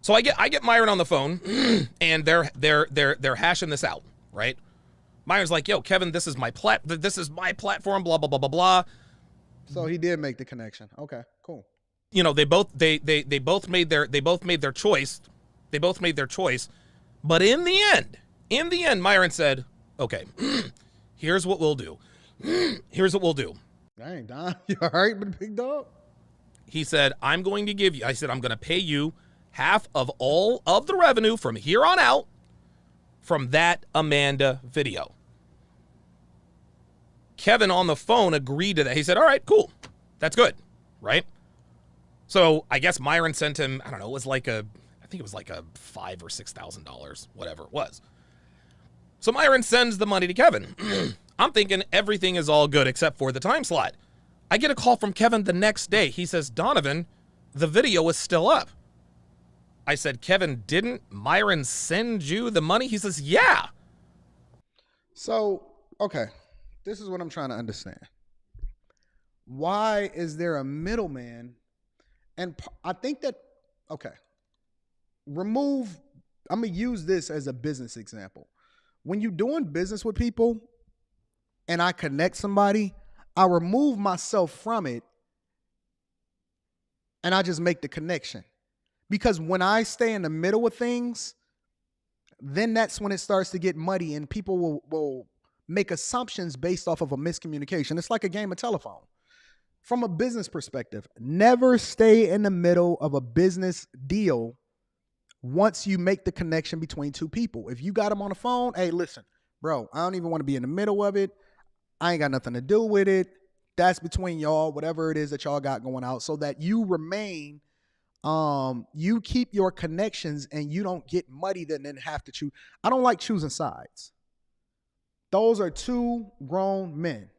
So I get Myron on the phone, and they're hashing this out, right? Myron's like, "Yo, Kevin, this is my platform, blah blah blah blah blah." So he did make the connection. Okay, cool. You know, they both made their choice. They both made their choice, but in the end, Myron said, "Okay, here's what we'll do. Here's what we'll do." Dang, Don, you all right, big dog? He said, I'm going to pay you half of all of the revenue from here on out from that Amanda video. Kevin on the phone agreed to that. He said, all right, cool. That's good, right? So I guess Myron sent him, I don't know, I think it was like a $5,000 or $6,000, whatever it was. So Myron sends the money to Kevin. I'm thinking everything is all good except for the time slot. I get a call from Kevin the next day. He says, Donovan, the video is still up. I said, Kevin, didn't Myron send you the money? He says, yeah. So, okay, this is what I'm trying to understand. Why is there a middleman? And I think that, okay, I'm going to use this as a business example. When you're doing business with people and I connect somebody, I remove myself from it and I just make the connection. Because when I stay in the middle of things, then that's when it starts to get muddy and people will make assumptions based off of a miscommunication. It's like a game of telephone. From a business perspective, never stay in the middle of a business deal once you make the connection between two people. If you got them on the phone, hey, listen, bro, I don't even want to be in the middle of it. I ain't got nothing to do with it. That's between y'all, whatever it is that y'all got going out, so that you remain, you keep your connections and you don't get muddied and then have to choose. I don't like choosing sides. Those are two grown men.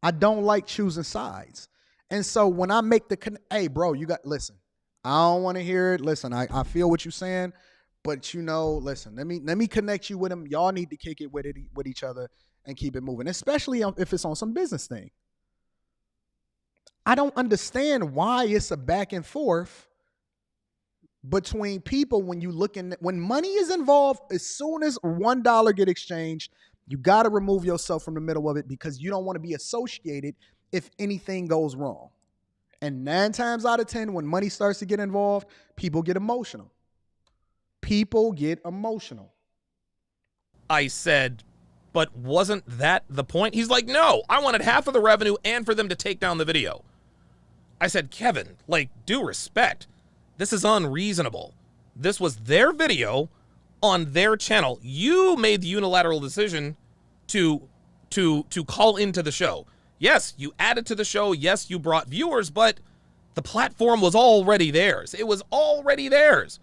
I don't like choosing sides. And so when I make hey, bro, listen, I don't want to hear it. Listen, I feel what you're saying, but listen, let me connect you with them. Y'all need to kick it with each other and keep it moving, especially if it's on some business thing. I don't understand why it's a back and forth between people when money is involved. As soon as $1 get exchanged, you got to remove yourself from the middle of it, because you don't want to be associated if anything goes wrong. And 9 times out of 10, when money starts to get involved, people get emotional. I said, but wasn't that the point? He's like, no, I wanted half of the revenue and for them to take down the video. I said, Kevin, like, due respect, this is unreasonable. This was their video on their channel. You made the unilateral decision to call into the show. Yes, you added to the show. Yes, you brought viewers, but the platform was already theirs. It was already theirs.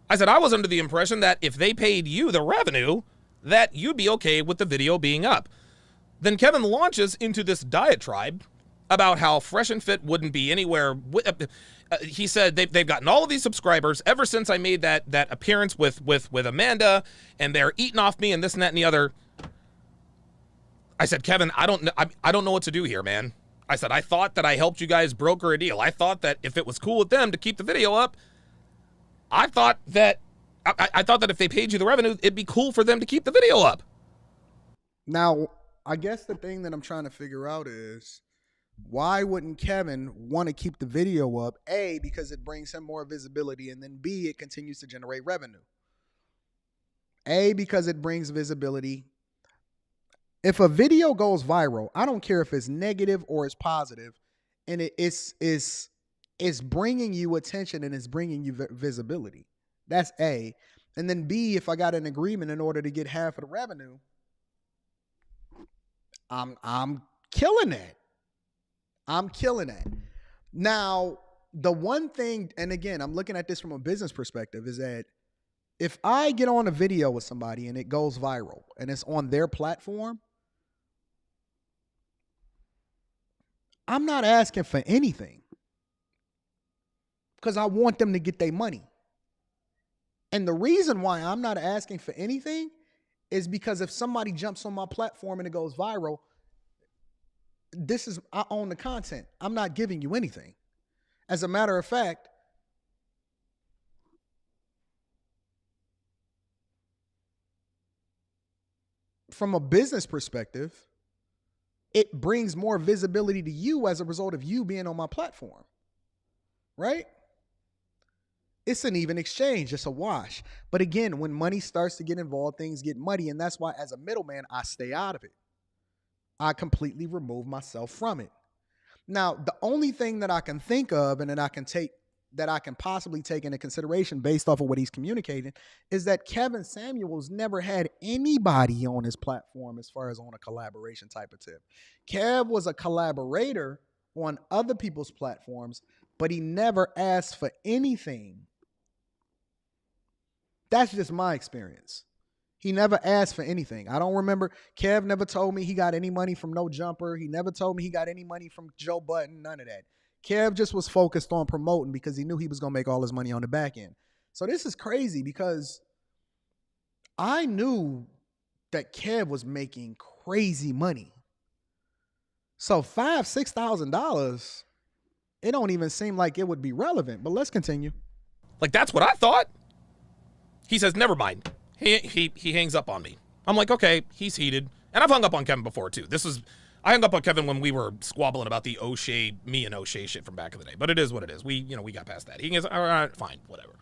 I said, I was under the impression that if they paid you the revenue, that you'd be okay with the video being up. Then Kevin launches into this diatribe about how Fresh and Fit wouldn't be anywhere. He said they've gotten all of these subscribers ever since I made that appearance with Amanda, and they're eating off me and this and that and the other. I said, Kevin, I don't know what to do here, man. I said, I thought that I helped you guys broker a deal. I thought that if it was cool with them to keep the video up, I thought that if they paid you the revenue, it'd be cool for them to keep the video up. Now, I guess the thing that I'm trying to figure out is, why wouldn't Kevin want to keep the video up? A, because it brings him more visibility, and then B, it continues to generate revenue. A, because it brings visibility. If a video goes viral, I don't care if it's negative or it's positive, and it's bringing you attention and it's bringing you visibility. That's A. And then B, if I got an agreement in order to get half of the revenue, I'm killing that. I'm killing that. Now, the one thing, and again, I'm looking at this from a business perspective, is that if I get on a video with somebody and it goes viral and it's on their platform, I'm not asking for anything because I want them to get their money. And the reason why I'm not asking for anything is because if somebody jumps on my platform and it goes viral, I own the content. I'm not giving you anything. As a matter of fact, from a business perspective, it brings more visibility to you as a result of you being on my platform, right? It's an even exchange. It's a wash. But again, when money starts to get involved, things get muddy. And that's why as a middleman, I stay out of it. I completely remove myself from it. Now, the only thing that I can think of and that I can possibly take into consideration based off of what he's communicating is that Kevin Samuels never had anybody on his platform as far as on a collaboration type of tip. Kev was a collaborator on other people's platforms, but he never asked for anything. That's just my experience. He never asked for anything. I don't remember. Kev never told me he got any money from No Jumper. He never told me he got any money from Joe Budden, none of that. Kev just was focused on promoting because he knew he was going to make all his money on the back end. So this is crazy because I knew that Kev was making crazy money. So $5,000-$6,000, it don't even seem like it would be relevant, but let's continue. Like, that's what I thought. He says, never mind. He hangs up on me. I'm like, okay, he's heated. And I've hung up on Kevin before too. I hung up on Kevin when we were squabbling about the O'Shea, me and O'Shea shit from back in the day. But it is what it is. We got past that. He goes, all right, fine, whatever.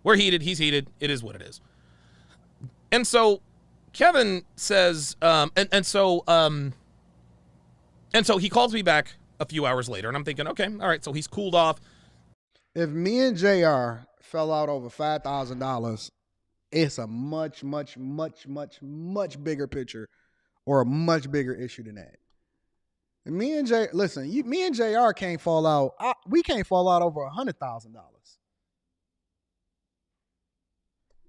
We're heated. He's heated. It is what it is. And so Kevin says, and so he calls me back a few hours later, and I'm thinking, okay, all right, so he's cooled off. If me and JR fell out over $5,000, it's a much, much, much, much, much bigger picture or a much bigger issue than that. And me and JR can't fall out. We can't fall out over $100,000.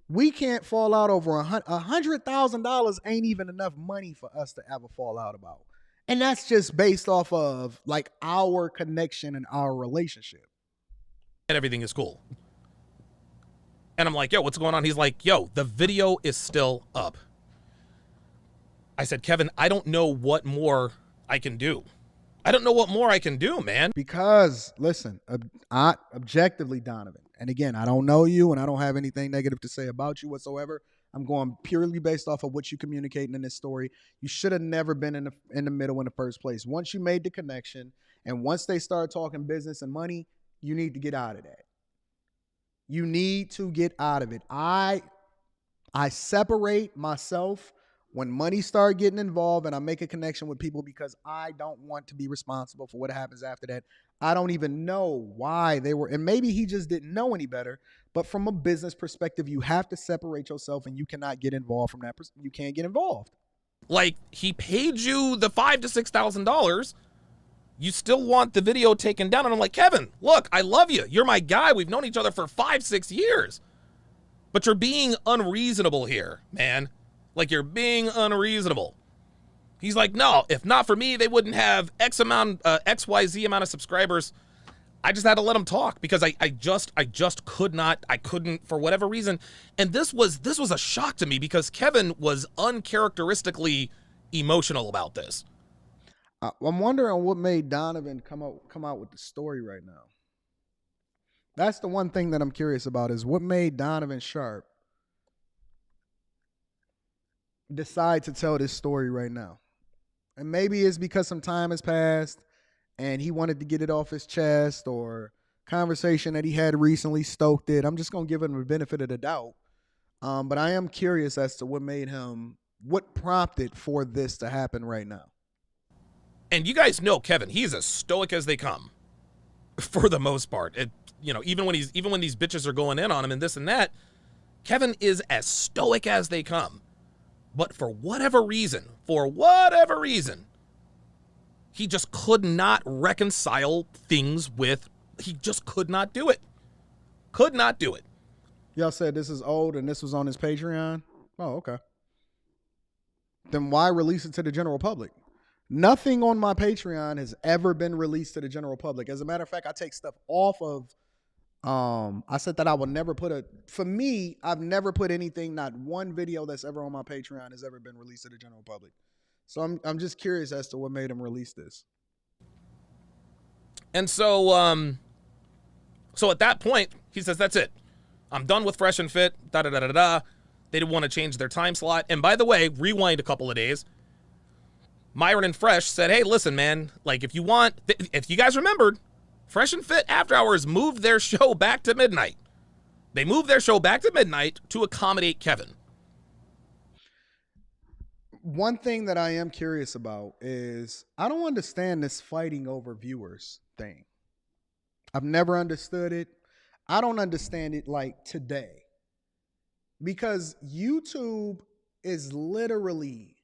We can't fall out over $100,000 ain't even enough money for us to ever fall out about. And that's just based off of like our connection and our relationship. And everything is cool. And I'm like, yo, what's going on? He's like, yo, the video is still up. I said, Kevin, I don't know what more I can do. I don't know what more I can do, man. Because, listen, objectively, Donovan, and again, I don't know you and I don't have anything negative to say about you whatsoever. I'm going purely based off of what you're communicating in this story. You should have never been in the middle in the first place. Once you made the connection and once they start talking business and money, you need to get out of that. You need to get out of it. I separate myself when money start getting involved and I make a connection with people because I don't want to be responsible for what happens after that. I don't even know why they were, and maybe he just didn't know any better, but from a business perspective, you have to separate yourself and you cannot get involved from that. You can't get involved. Like, he paid you the $5,000 to $6,000. You still want the video taken down. And I'm like, Kevin, look, I love you. You're my guy. We've known each other for 5-6 years. But you're being unreasonable here, man. Like, you're being unreasonable. He's like, no, if not for me, they wouldn't have XYZ amount of subscribers. I just had to let him talk because I just couldn't for whatever reason. And this was a shock to me because Kevin was uncharacteristically emotional about this. I'm wondering what made Donovan come out with the story right now. That's the one thing that I'm curious about is what made Donovan Sharpe decide to tell this story right now. And maybe it's because some time has passed and he wanted to get it off his chest, or conversation that he had recently stoked it. I'm just going to give him the benefit of the doubt. But I am curious as to what prompted for this to happen right now. And you guys know Kevin, he's as stoic as they come for the most part. Even when these bitches are going in on him and this and that, Kevin is as stoic as they come. But for whatever reason, he just could not reconcile things with, he just could not do it. Could not do it. Y'all said this is old and this was on his Patreon? Oh, okay. Then why release it to the general public? Nothing on my Patreon has ever been released to the general public. As a matter of fact, I take stuff off of, I said that I would never for me, I've never put anything, not one video that's ever on my Patreon has ever been released to the general public. So I'm just curious as to what made him release this. And so at that point, he says, that's it. I'm done with Fresh and Fit, da-da-da-da-da. They didn't want to change their time slot. And by the way, rewind a couple of days, Myron and Fresh said, hey, listen, man, like if you guys remembered, Fresh and Fit After Hours moved their show back to midnight. They moved their show back to midnight to accommodate Kevin. One thing that I am curious about is I don't understand this fighting over viewers thing. I've never understood it. I don't understand it like today. Because YouTube is literally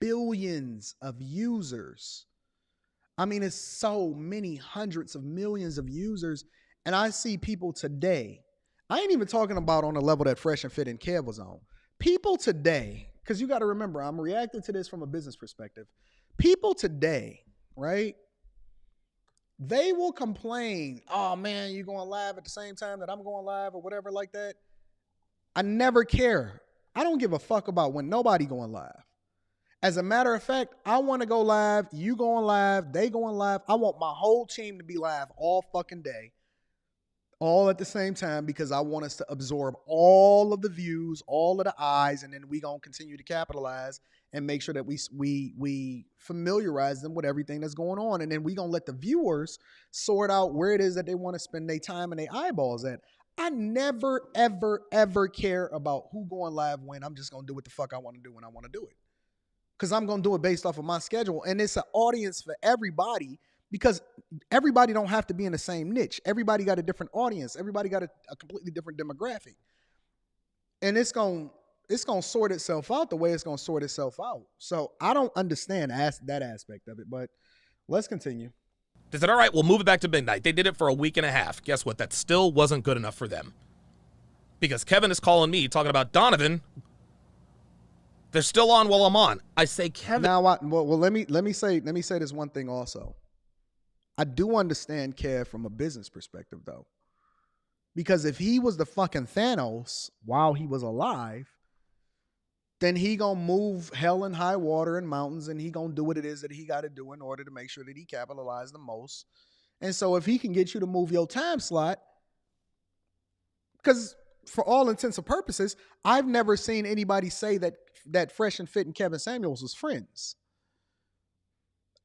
billions of users. I mean, it's so many hundreds of millions of users. And I see people today, I ain't even talking about on the level that Fresh and Fit and Kev was on. People today, because you got to remember, I'm reacting to this from a business perspective. People today, right? They will complain, oh man, you going live at the same time that I'm going live or whatever like that. I never care. I don't give a fuck about when nobody going live. As a matter of fact, I want to go live, you going live, they going live. I want my whole team to be live all fucking day, all at the same time, because I want us to absorb all of the views, all of the eyes, and then we going to continue to capitalize and make sure that we familiarize them with everything that's going on. And then we going to let the viewers sort out where it is that they want to spend their time and their eyeballs at. I never, ever, ever care about who going live when. I'm just going to do what the fuck I want to do when I want to do it. Because I'm going to do it based off of my schedule. And it's an audience for everybody, because everybody don't have to be in the same niche. Everybody got a different audience. Everybody got a completely different demographic. And it's going to sort itself out the way it's going to sort itself out. So I don't understand that aspect of it, but let's continue. They said, all right, we'll move it back to midnight. They did it for a week and a half. Guess what? That still wasn't good enough for them. Because Kevin is calling me, talking about Donovan. They're still on while I'm on. I say, Kevin. Now, let me say this one thing also. I do understand Kev from a business perspective, though. Because if he was the fucking Thanos while he was alive, then he gonna move hell and high water and mountains, and he gonna do what it is that he got to do in order to make sure that he capitalized the most. And so if he can get you to move your time slot, because for all intents and purposes, I've never seen anybody say that Fresh and Fit and Kevin Samuels was friends.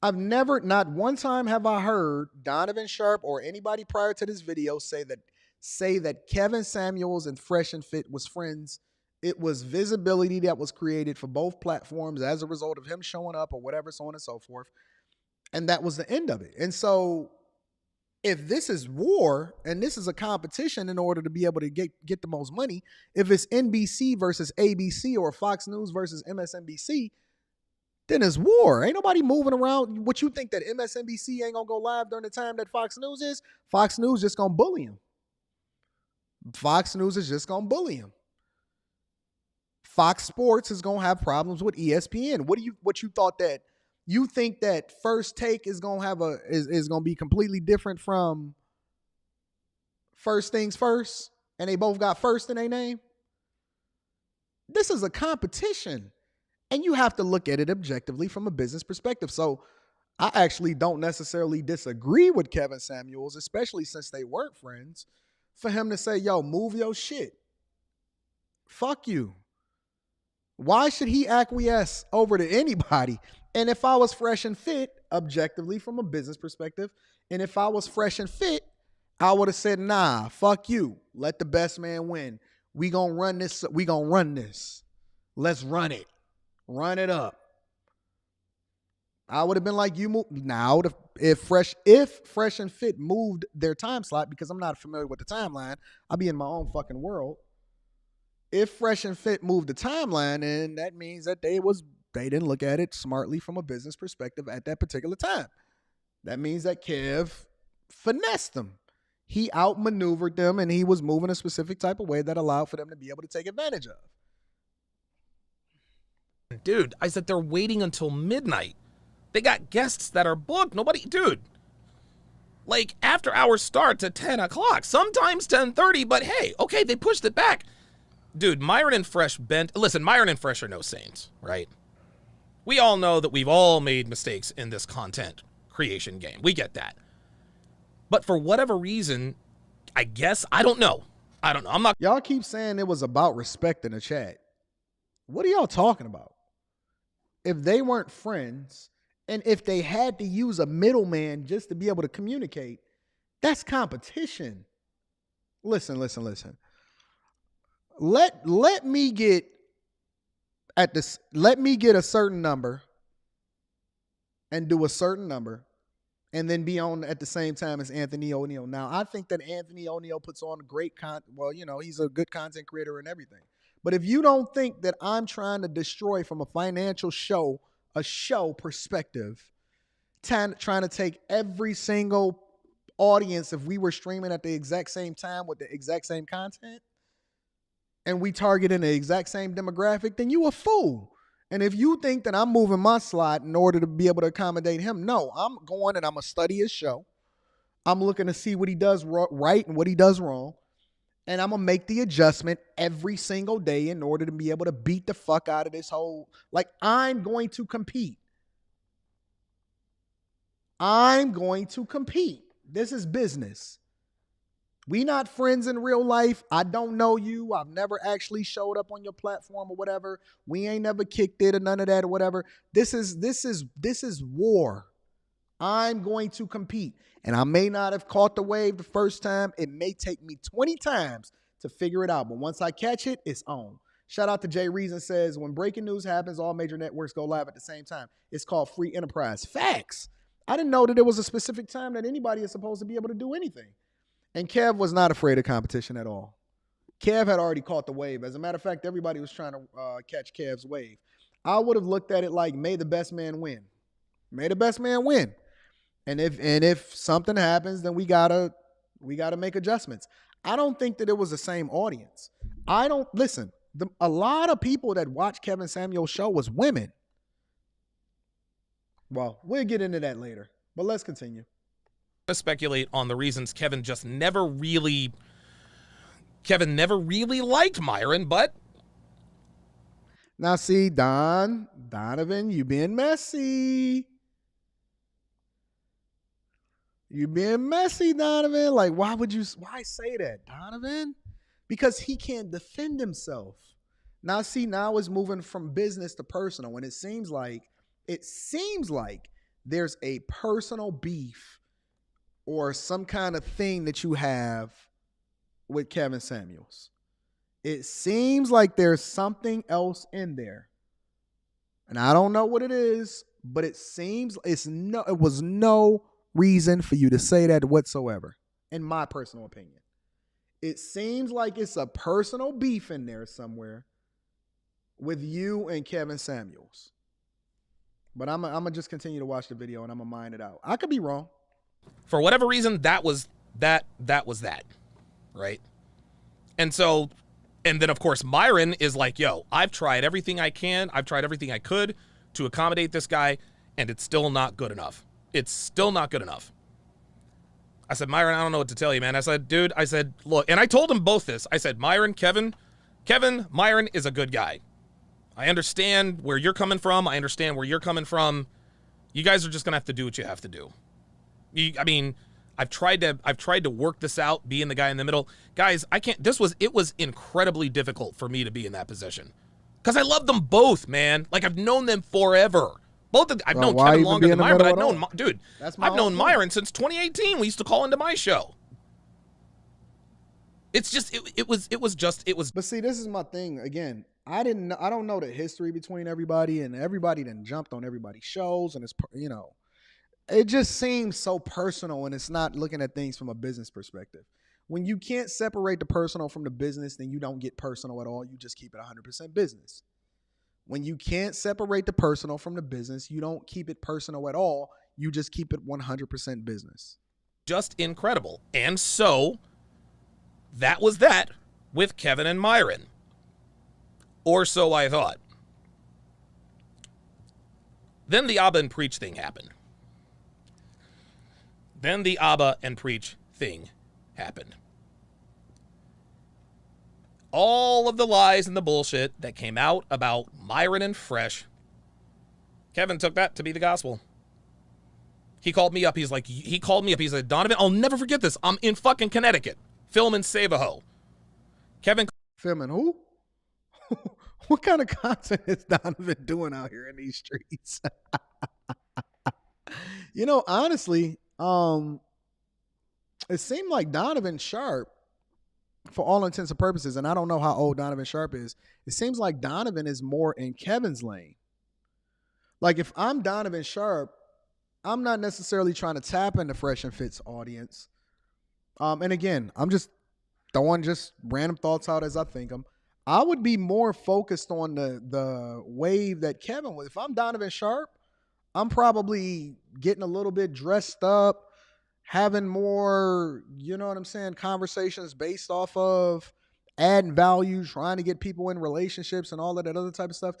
I've never, not one time have I heard Donovan Sharpe or anybody prior to this video say that Kevin Samuels and Fresh and Fit was friends. It was visibility that was created for both platforms as a result of him showing up or whatever, so on and so forth. And that was the end of it. And so if this is war and this is a competition in order to be able to get the most money, if it's NBC versus ABC or Fox News versus MSNBC, then it's war. Ain't nobody moving around. What you think, that MSNBC ain't going to go live during the time that Fox News is? Fox News just going to bully him. Fox News is just going to bully him. Fox Sports is going to have problems with ESPN. What you thought that you think that First Take is going to have is going to be completely different from First Things First, and they both got first in their name? This is a competition. And you have to look at it objectively from a business perspective. So I actually don't necessarily disagree with Kevin Samuels, especially since they weren't friends, for him to say, yo, move your shit. Fuck you. Why should he acquiesce over to anybody? And if I was fresh and fit, objectively from a business perspective, and if I was fresh and fit, I would have said, nah, fuck you. Let the best man win. We gonna run this. We gonna run this. Let's run it. Run it up. I would have been like, you move now. If fresh and fit moved their time slot, because I'm not familiar with the timeline, I'll be in my own fucking world. If fresh and fit moved the timeline, then that means that they didn't look at it smartly from a business perspective at that particular time. That means that Kev finessed them. He outmaneuvered them, and he was moving a specific type of way that allowed for them to be able to take advantage of. Dude, I said they're waiting until midnight. They got guests that are booked. Dude. Like, after hours starts at 10 o'clock, sometimes 10:30, but hey, okay, they pushed it back. Dude, Myron and Fresh listen, Myron and Fresh are no saints, right? We all know that we've all made mistakes in this content creation game. We get that. But for whatever reason, I guess, I don't know. I'm not. Y'all keep saying it was about respect in the chat. What are y'all talking about? If they weren't friends, and if they had to use a middleman just to be able to communicate, that's competition. Listen. Let me get a certain number and do a certain number and then be on at the same time as Anthony O'Neal. Now, I think that Anthony O'Neal puts on great content. Well, he's a good content creator and everything. But if you don't think that I'm trying to destroy from a financial show perspective, trying to take every single audience, if we were streaming at the exact same time with the exact same content, and we targeting the exact same demographic, then you a fool. And if you think that I'm moving my slot in order to be able to accommodate him, no, I'm going and I'm going to study his show. I'm looking to see what he does right and what he does wrong. And I'm going to make the adjustment every single day in order to be able to beat the fuck out of this whole, like, I'm going to compete. This is business. We not friends in real life. I don't know you. I've never actually showed up on your platform or whatever. We ain't never kicked it or none of that or whatever. This is war. I'm going to compete. And I may not have caught the wave the first time. It may take me 20 times to figure it out. But once I catch it, it's on. Shout out to Jay Reason says, when breaking news happens, all major networks go live at the same time. It's called free enterprise. Facts. I didn't know that there was a specific time that anybody is supposed to be able to do anything. And Kev was not afraid of competition at all. Kev had already caught the wave. As a matter of fact, everybody was trying to catch Kev's wave. I would have looked at it like, may the best man win. May the best man win. And if something happens, then we gotta make adjustments. I don't think that it was the same audience. A lot of people that watch Kevin Samuels' show was women. Well, we'll get into that later. But let's continue. Speculate on the reasons Kevin never really liked Myron, but now see, Donovan, you being messy. Donovan. Like, why say that, Donovan? Because he can't defend himself. Now it's moving from business to personal, and it seems like there's a personal beef or some kind of thing that you have with Kevin Samuels. It seems like there's something else in there. And I don't know what it is, but it was no reason for you to say that whatsoever, in my personal opinion. It seems like it's a personal beef in there somewhere with you and Kevin Samuels. But I'm going to just continue to watch the video and I'm going to mine it out. I could be wrong. For whatever reason, that was that, right? And then, of course, Myron is like, yo, I've tried everything I can. I've tried everything I could to accommodate this guy, and it's still not good enough. It's still not good enough. I said, Myron, I don't know what to tell you, man. I said, dude, look, and I told him both this. I said, Myron is a good guy. I understand where you're coming from. I understand where you're coming from. You guys are just going to have to do what you have to do. I mean, I've tried to work this out, being the guy in the middle. Guys, I can't. It was incredibly difficult for me to be in that position. Because I love them both, man. Like, I've known them forever. I've known Kevin longer than Myron, but I've known Myron since 2018. We used to call into my show. It's just, it was. But see, this is my thing. Again, I don't know the history between everybody, and everybody then jumped on everybody's shows, and it's, you know, it just seems so personal, and it's not looking at things from a business perspective. When you can't separate the personal from the business, then you don't get personal at all. You just keep it 100% business. When you can't separate the personal from the business, you don't keep it personal at all. You just keep it 100% business. Just incredible. And so that was that with Kevin and Myron. Or so I thought. Then the Abba and Preach thing happened. All of the lies and the bullshit that came out about Myron and Fresh, Kevin took that to be the gospel. He called me up. He said, Donovan, I'll never forget this. I'm in fucking Connecticut, filming Save-A-Ho. Kevin. Filming who? What kind of content is Donovan doing out here in these streets? You know, honestly, it seemed like Donovan Sharpe, for all intents and purposes, and I don't know how old Donovan Sharpe is, it seems like Donovan is more in Kevin's lane. Like, if I'm Donovan Sharpe, I'm not necessarily trying to tap into Fresh and Fit's audience. And again, I'm just throwing just random thoughts out as I think them. I would be more focused on the wave that Kevin was. If I'm Donovan Sharpe, I'm probably getting a little bit dressed up, having more, you know what I'm saying, conversations based off of adding value, trying to get people in relationships and all of that other type of stuff.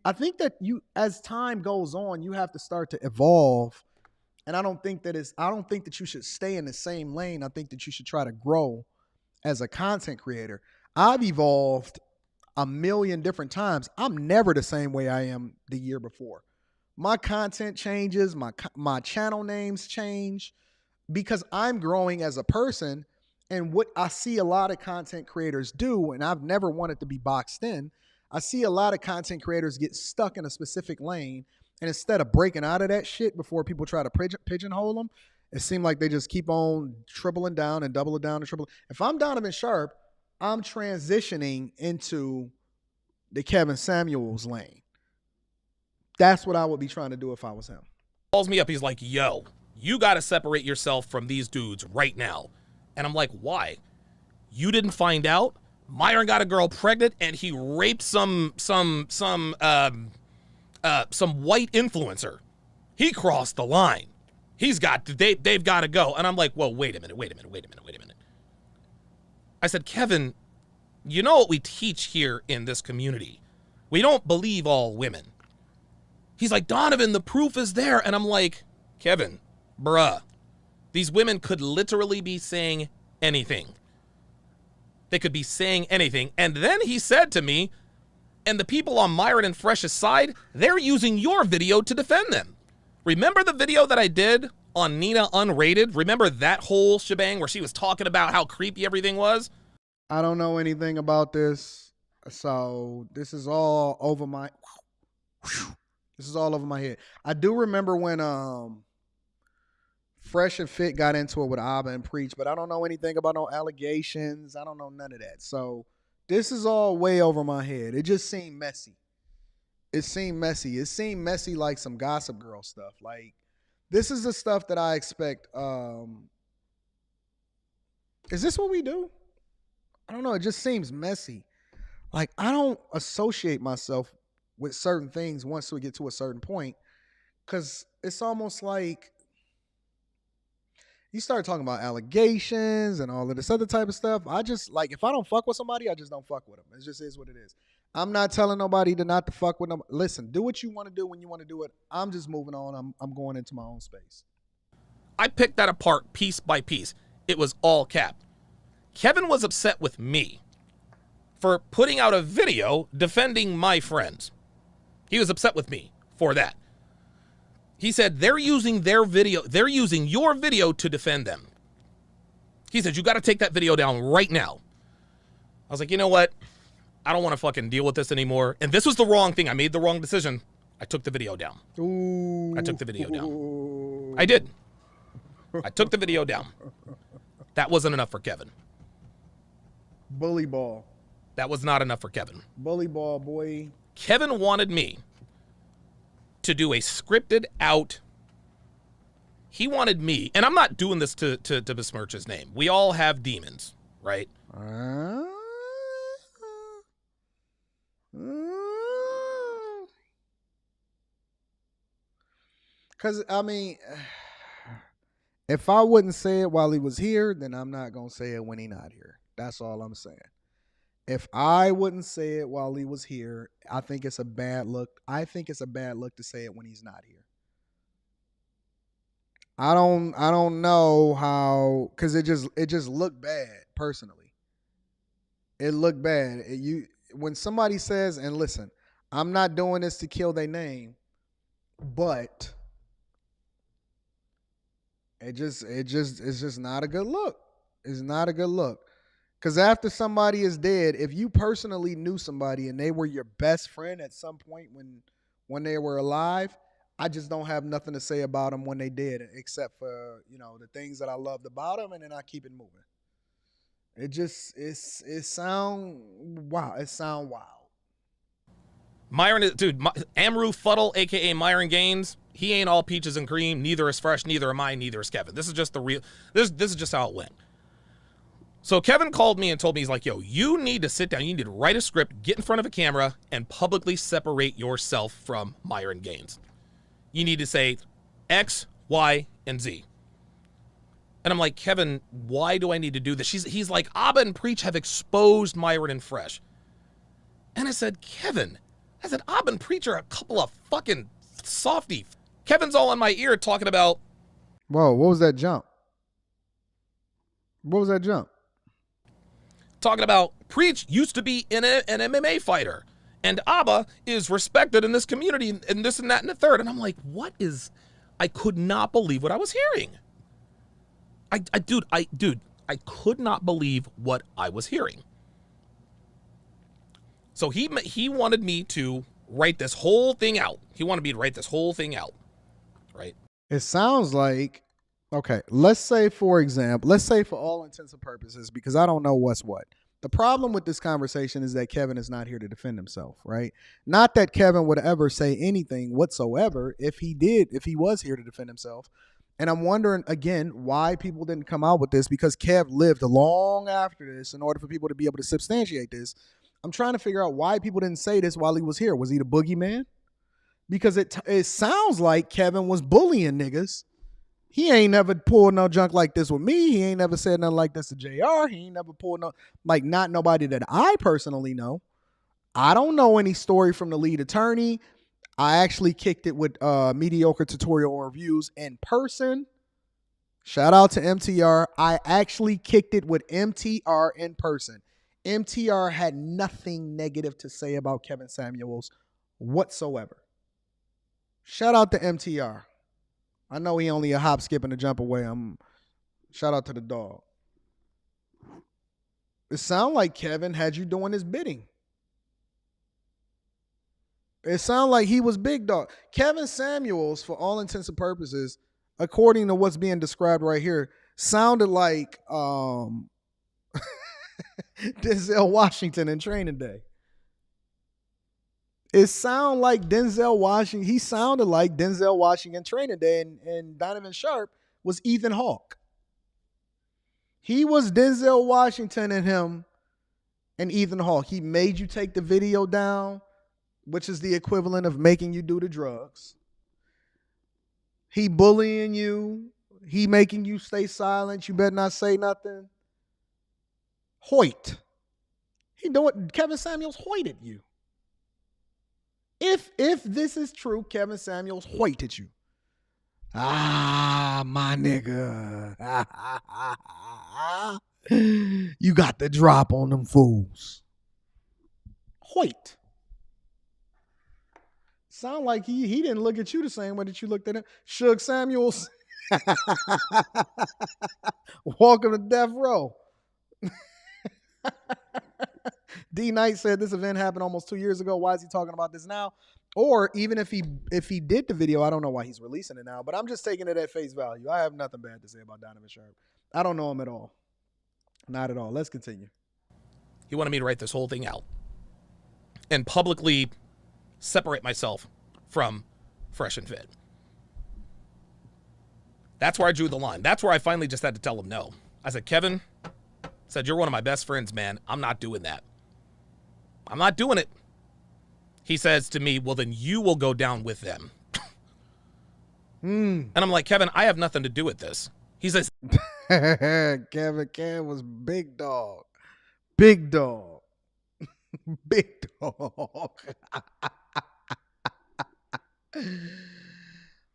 I think that as time goes on, you have to start to evolve. And I don't think that you should stay in the same lane. I think that you should try to grow as a content creator. I've evolved a million different times. I'm never the same way I am the year before. My content changes, my channel names change because I'm growing as a person. And what I see a lot of content creators do, and I've never wanted to be boxed in, I see a lot of content creators get stuck in a specific lane, and instead of breaking out of that shit before people try to pigeonhole them, it seems like they just keep on tripling down and doubling down and tripling. If I'm Donovan Sharpe, I'm transitioning into the Kevin Samuels lane. That's what I would be trying to do if I was him. Calls me up. He's like, yo, you got to separate yourself from these dudes right now. And I'm like, why? You didn't find out? Myron got a girl pregnant and he raped some white influencer. He crossed the line. They've got to go. And I'm like, whoa, wait a minute. I said, Kevin, you know what we teach here in this community? We don't believe all women. He's like, Donovan, the proof is there. And I'm like, Kevin, bruh, these women could literally be saying anything. They could be saying anything. And then he said to me, and the people on Myron and Fresh's side, they're using your video to defend them. Remember the video that I did on Nina Unrated? Remember that whole shebang where she was talking about how creepy everything was? I don't know anything about this. So this is all over my head. I do remember when Fresh and Fit got into it with Abba and Preach, but I don't know anything about no allegations. I don't know none of that. So this is all way over my head. It just seemed messy. It seemed messy like some Gossip Girl stuff. Like, this is the stuff that I expect. Is this what we do? I don't know. It just seems messy. Like, I don't associate myself with certain things once we get to a certain point, because it's almost like you start talking about allegations and all of this other type of stuff. I just, like, if I don't fuck with somebody, I just don't fuck with them. It just is what it is. I'm not telling nobody to not to fuck with them. Listen, do what you want to do when you want to do it. I'm just moving on. I'm going into my own space. I picked that apart piece by piece. It was all cap. Kevin was upset with me for putting out a video defending my friends. He was upset with me for that. He said they're using your video to defend them. He said, you got to take that video down right now. I was like, you know what? I don't want to fucking deal with this anymore. And this was the wrong thing. I made the wrong decision. I took the video down. Ooh. I took the video down. I did. I took the video down. That wasn't enough for Kevin. Bully ball. That was not enough for Kevin. Bully ball, boy. Kevin wanted me to do a scripted out. He wanted me, and I'm not doing this to besmirch his name. We all have demons, right? Because, I mean, if I wouldn't say it while he was here, then I'm not going to say it when he's not here. That's all I'm saying. If I wouldn't say it while he was here, I think it's a bad look. I think it's a bad look to say it when he's not here. I don't know how, because it just looked bad personally. It looked bad. When somebody says, and listen, I'm not doing this to kill their name, but it's just not a good look. It's not a good look. Because after somebody is dead, if you personally knew somebody and they were your best friend at some point when they were alive, I just don't have nothing to say about them when they did, except for, the things that I loved about them, and then I keep it moving. It sound wild. Myron, dude, Amru Fuddle, a.k.a. Myron Gaines, he ain't all peaches and cream. Neither is Fresh, neither am I, neither is Kevin. This is just this is just how it went. So Kevin called me and told me, he's like, yo, you need to sit down. You need to write a script, get in front of a camera, and publicly separate yourself from Myron Gaines. You need to say X, Y, and Z. And I'm like, Kevin, why do I need to do this? He's like, Abba and Preach have exposed Myron and Fresh. And I said, Kevin, Abba and Preach are a couple of fucking softy. Kevin's all in my ear talking about. Whoa, what was that jump? What was that jump? Talking about Preach used to be an MMA fighter. And Abba is respected in this community and this and that and the third. And I'm like, I could not believe what I was hearing. I could not believe what I was hearing. So he wanted me to write this whole thing out. Right? It sounds like, okay, let's say for all intents and purposes, because I don't know what's what. The problem with this conversation is that Kevin is not here to defend himself, right? Not that Kevin would ever say anything whatsoever if he was here to defend himself. And I'm wondering, again, why people didn't come out with this, because Kev lived long after this in order for people to be able to substantiate this. I'm trying to figure out why people didn't say this while he was here. Was he the boogeyman? Because it sounds like Kevin was bullying niggas. He ain't never pulled no junk like this with me. He ain't never said nothing like this to JR. He ain't never pulled not nobody that I personally know. I don't know any story from the lead attorney. I actually kicked it with Mediocre Tutorial Reviews in person. Shout out to MTR. I actually kicked it with MTR in person. MTR had nothing negative to say about Kevin Samuels whatsoever. Shout out to MTR. I know he only a hop, skip, and a jump away. Shout out to the dog. It sound like Kevin had you doing his bidding. It sound like he was big dog. Kevin Samuels, for all intents and purposes, according to what's being described right here, sounded like Denzel Washington in Training Day. It sounded like Denzel Washington. He sounded like Denzel Washington Training Day, and Donovan Sharpe was Ethan Hawke. He was Denzel Washington and him and Ethan Hawke. He made you take the video down, which is the equivalent of making you do the drugs. He bullying you. He making you stay silent. You better not say nothing. Hoyt. Kevin Samuels hoited you. If this is true, Kevin Samuels hoited you. My nigga. You got the drop on them fools. Hoyt. Sound like he didn't look at you the same way that you looked at him. Suge Samuels. Welcome to Death Row. D Knight said this event happened almost 2 years ago. Why is he talking about this now? Or even if he did the video, I don't know why he's releasing it now, but I'm just taking it at face value. I have nothing bad to say about Donovan Sharpe. I don't know him at all. Not at all. Let's continue. He wanted me to write this whole thing out and publicly separate myself from Fresh and Fit. That's where I drew the line. That's where I finally just had to tell him no. I said, Kevin, you're one of my best friends, man. I'm not doing that. I'm not doing it. He says to me, well, then you will go down with them. And I'm like, Kevin, I have nothing to do with this. He says, Kevin was big dog. Big dog. Big dog.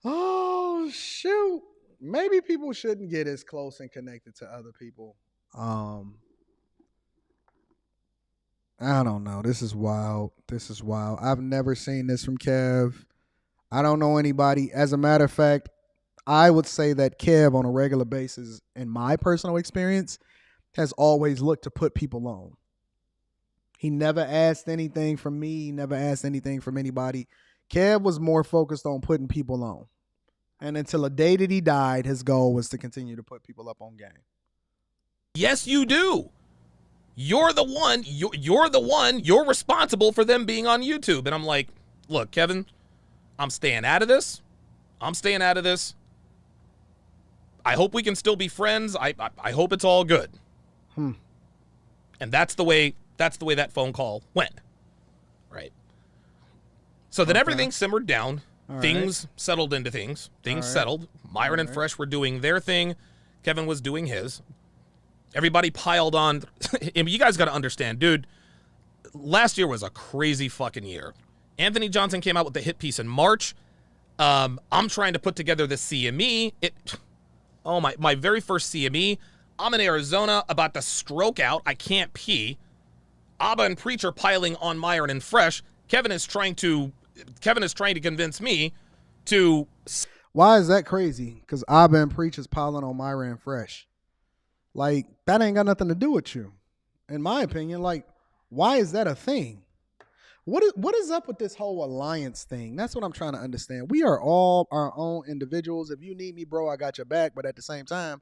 Oh, shoot. Maybe people shouldn't get as close and connected to other people. I don't know. This is wild. I've never seen this from Kev. I don't know anybody. As a matter of fact, I would say that Kev on a regular basis, in my personal experience, has always looked to put people on. He never asked anything from me. He never asked anything from anybody. Kev was more focused on putting people on. And until the day that he died, his goal was to continue to put people up on game. yes, you do. You're the one. You're the one. You're responsible for them being on YouTube. And I'm like, look, Kevin, I'm staying out of this. I hope we can still be friends. I hope it's all good. And that's the way that phone call went. Right. So then everything simmered down. Things settled into things. Things settled. Myron and Fresh were doing their thing. Kevin was doing his. Everybody piled on. I mean, you guys got to understand, dude, last year was a crazy fucking year. Anthony Johnson came out with the hit piece in March. I'm trying to put together the CME. My very first CME. I'm in Arizona about to stroke out. I can't pee. Abba and Preacher piling on Myron and Fresh. Kevin is trying to convince me to. Why is that crazy? Because Abba and Preacher's piling on Myron and Fresh. Like, that ain't got nothing to do with you. In my opinion, like, why is that a thing? What is up with this whole alliance thing? That's what I'm trying to understand. We are all our own individuals. If you need me, bro, I got your back. But at the same time,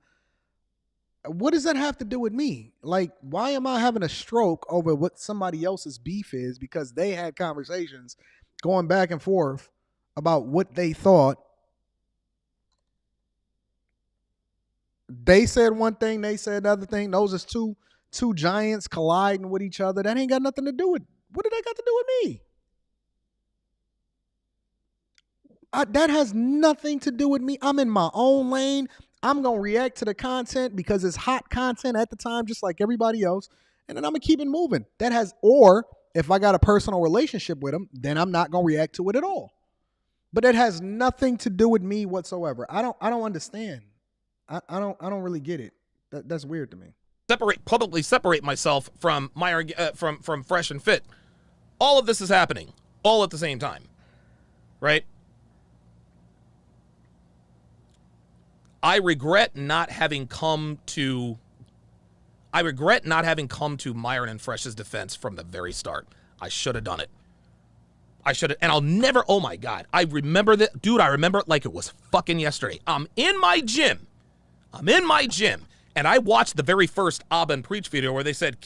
what does that have to do with me? Like, why am I having a stroke over what somebody else's beef is because they had conversations going back and forth about what they thought? They said one thing, they said the other thing. Those are two giants colliding with each other. That ain't got nothing to do with. What did that got to do with me? That has nothing to do with me. I'm in my own lane. I'm going to react to the content because it's hot content at the time, just like everybody else. And then I'm going to keep it moving. Or if I got a personal relationship with them, then I'm not going to react to it at all. But it has nothing to do with me whatsoever. I don't understand. I don't really get it. That's weird to me. Publicly separate myself from from Fresh and Fit. All of this is happening all at the same time, right? I regret not having come to Myron and Fresh's defense from the very start. I should have done it. And I'll never, oh my God, I remember that, dude, I remember it like it was fucking yesterday. I'm in my gym, and I watched the very first Abba and Preach video where they said,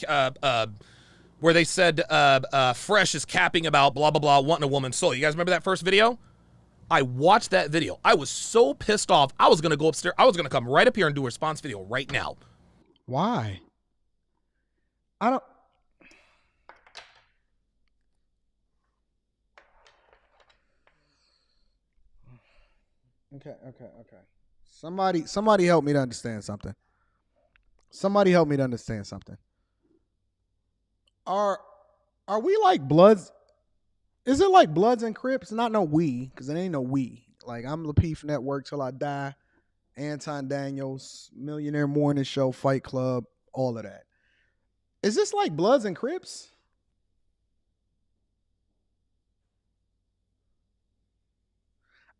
Fresh is capping about blah, blah, blah, wanting a woman's soul. You guys remember that first video? I watched that video. I was so pissed off. I was going to go upstairs. I was going to come right up here and do a response video right now. Why? Okay. Somebody help me to understand something. Are we like Bloods? Is it like Bloods and Crips? Not no we, because it ain't no we. Like, I'm Lapeef Network till I die. Anton Daniels, Millionaire Morning Show, Fight Club, all of that. Is this like Bloods and Crips?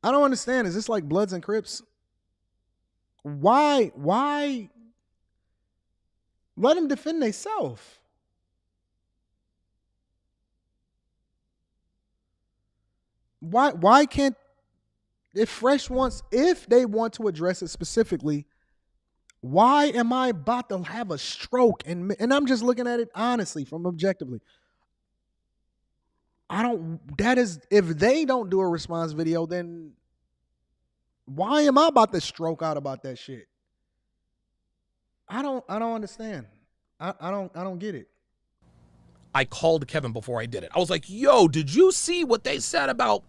I don't understand. Is this like Bloods and Crips? Why let them defend themselves? Why can't, if they want to address it specifically, why am I about to have a stroke? And I'm just looking at it honestly, from objectively. If they don't do a response video, then why am I about to stroke out about that shit? I don't understand. I don't get it. I called Kevin before I did it. I was like, yo, did you see what they said about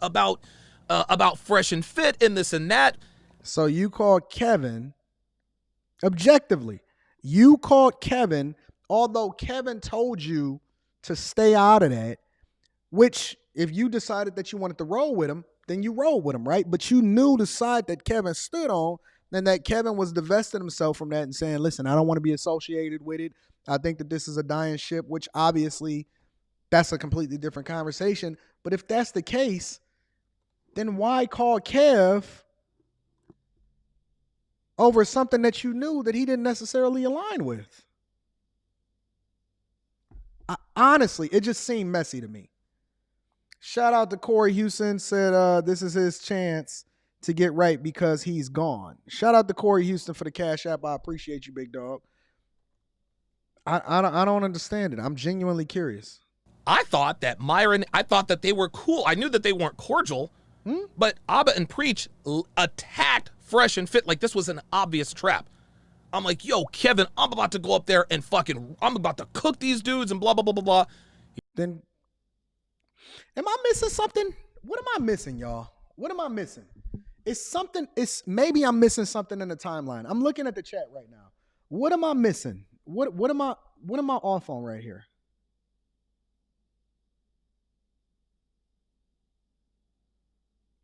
Fresh and Fit and this and that? So you called Kevin, objectively, you called Kevin, although Kevin told you to stay out of that, which if you decided that you wanted to roll with him, then you roll with him, right? But you knew the side that Kevin stood on, and that Kevin was divesting himself from that and saying, listen, I don't want to be associated with it. I think that this is a dying ship, which obviously that's a completely different conversation. But if that's the case, then why call Kev over something that you knew that he didn't necessarily align with? Honestly, it just seemed messy to me. Shout out to Corey Houston, said this is his chance to get right because he's gone. Shout out to Corey Houston for the Cash App. I appreciate you, big dog. I don't understand it. I'm genuinely curious. I thought that they were cool. I knew that they weren't cordial, but Abba and Preach attacked Fresh and Fit like this was an obvious trap. I'm like, yo, Kevin, I'm about to go up there and I'm about to cook these dudes and blah, blah, blah, blah, blah. Then, am I missing something? What am I missing, y'all? What am I missing? Maybe I'm missing something in the timeline. I'm looking at the chat right now. What am I missing? What am I off on right here?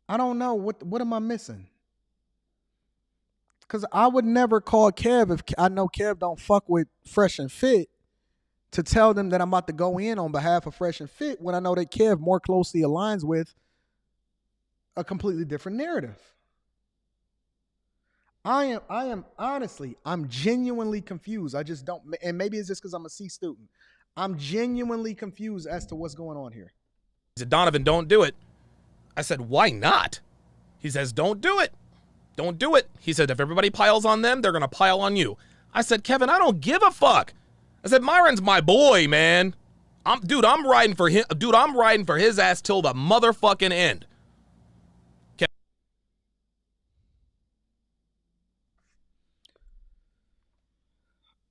I don't know. What am I missing? Because I would never call Kev if I know Kev don't fuck with Fresh and Fit to tell them that I'm about to go in on behalf of Fresh and Fit when I know that Kev more closely aligns with a completely different narrative. I am honestly, I'm genuinely confused. I just don't, and maybe it's just because I'm a C student. I'm genuinely confused as to what's going on here. He said, Donovan, don't do it. I said, why not? He says, don't do it. Don't do it. He said, if everybody piles on them, they're going to pile on you. I said, Kevin, I don't give a fuck. I said, Myron's my boy, man. I'm riding for him. Dude, I'm riding for his ass till the motherfucking end.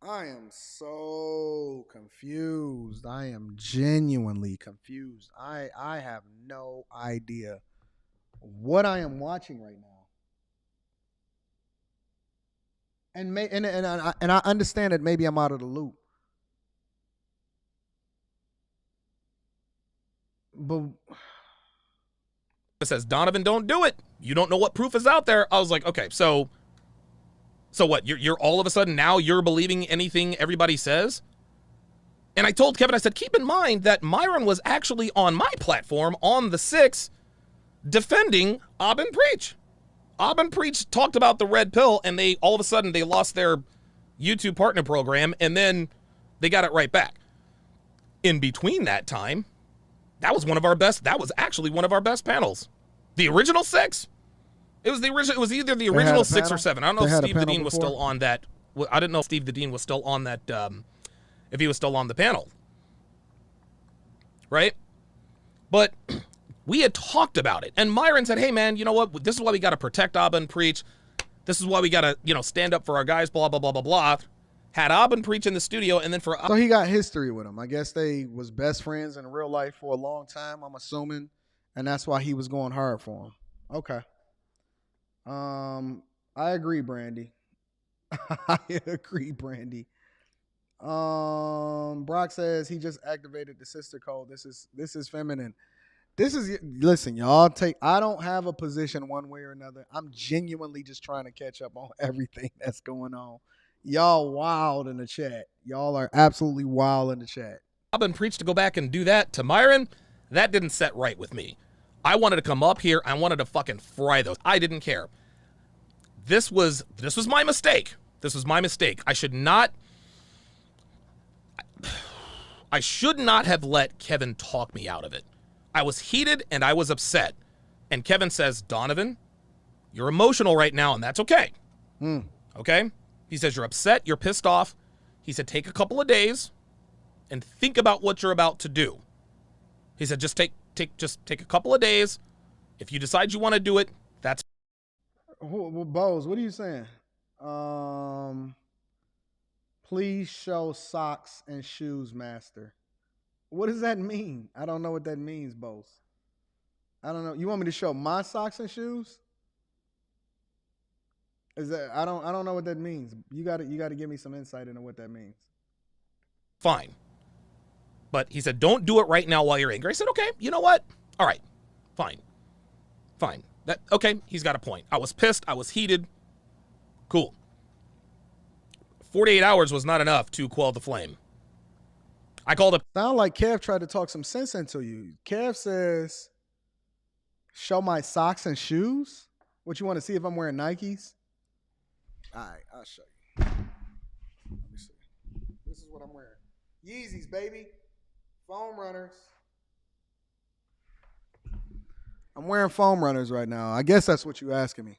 I am so confused. I am genuinely confused. I have no idea what I am watching right now. And I understand that maybe I'm out of the loop. But it says, Donovan, don't do it. You don't know what proof is out there. I was like, okay, so what? You're all of a sudden now you're believing anything everybody says? And I told Kevin, I said, keep in mind that Myron was actually on my platform on the 6th defending Ab and Preach. Ab and Preach talked about the red pill, and they all of a sudden they lost their YouTube partner program, and then they got it right back. In between that time, that was actually one of our best panels. The original 6. It was the original. It was either the original 6 or 7. I don't know if Steve the Dean was still on that. I didn't know if Steve the Dean was still on that. If he was still on the panel, right? But we had talked about it, and Myron said, "Hey, man, you know what? This is why we got to protect Abba and Preach. This is why we got to, stand up for our guys." Blah blah blah blah blah. Had Abba and Preach in the studio, and then so he got history with him. I guess they was best friends in real life for a long time. I'm assuming, and that's why he was going hard for him. Okay. I agree, Brandy. I agree, Brandy. Brock says he just activated the sister code. This is feminine. Listen, y'all. I don't have a position one way or another. I'm genuinely just trying to catch up on everything that's going on. Y'all wild in the chat. Y'all are absolutely wild in the chat. I've been preached to go back and do that to Myron. That didn't set right with me. I wanted to come up here. I wanted to fucking fry those. I didn't care. This was my mistake. This was my mistake. I should not have let Kevin talk me out of it. I was heated and I was upset. And Kevin says, Donovan, you're emotional right now, and that's okay. Okay? He says, you're upset, you're pissed off. He said, take a couple of days and think about what you're about to do. He said, just take a couple of days. If you decide you want to do it, that's... Well, Bose, what are you saying? Please show socks and shoes, master. What does that mean? I don't know what that means, Bose. I don't know. You want me to show my socks and shoes? Is that I don't know what that means. You got to give me some insight into what that means. Fine. But he said, don't do it right now while you're angry. I said, okay, you know what? All right. Fine. Okay, he's got a point. I was pissed. I was heated. Cool. 48 hours was not enough to quell the flame. I called up. Sound like Kev tried to talk some sense into you. Kev says, show my socks and shoes? What, you want to see if I'm wearing Nikes? All right, I'll show you. Let me see. This is what I'm wearing. Yeezys, baby. Foam runners. I'm wearing foam runners right now. I guess that's what you're asking me.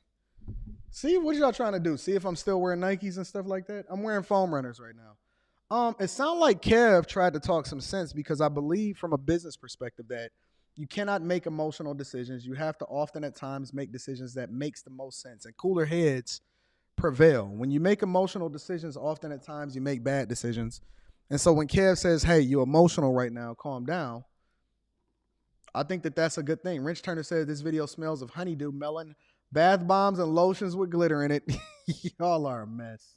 See, what y'all trying to do? See if I'm still wearing Nikes and stuff like that? I'm wearing foam runners right now. It sounds like Kev tried to talk some sense, because I believe from a business perspective that you cannot make emotional decisions. You have to often at times make decisions that makes the most sense, and cooler heads prevail. When you make emotional decisions, often at times you make bad decisions. And so when Kev says, hey, you're emotional right now, calm down, I think that that's a good thing. Rich Turner said this video smells of honeydew, melon, bath bombs, and lotions with glitter in it. Y'all are a mess.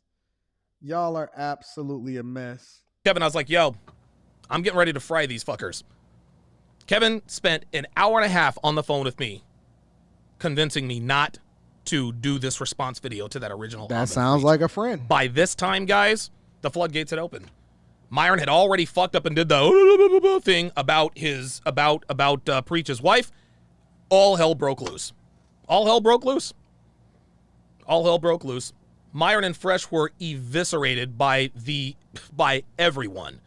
Y'all are absolutely a mess. Kevin, I was like, yo, I'm getting ready to fry these fuckers. Kevin spent an hour and a half on the phone with me convincing me not to do this response video to that original. That sounds like a friend. By this time, guys, the floodgates had opened. Myron had already fucked up and did the thing about Preach's wife. All hell broke loose. All hell broke loose. All hell broke loose. Myron and Fresh were eviscerated by everyone.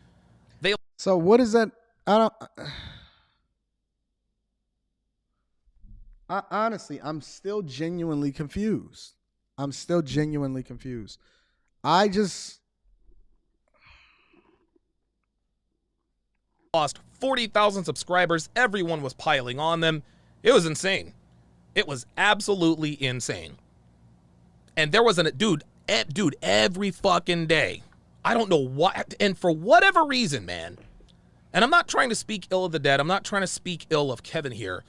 So what is that? Honestly, I'm still genuinely confused. I just lost 40,000 subscribers. Everyone was piling on them. It was insane. It was absolutely insane. And there was dude, every fucking day. I don't know what, and for whatever reason, man, and I'm not trying to speak ill of the dead. I'm not trying to speak ill of Kevin here,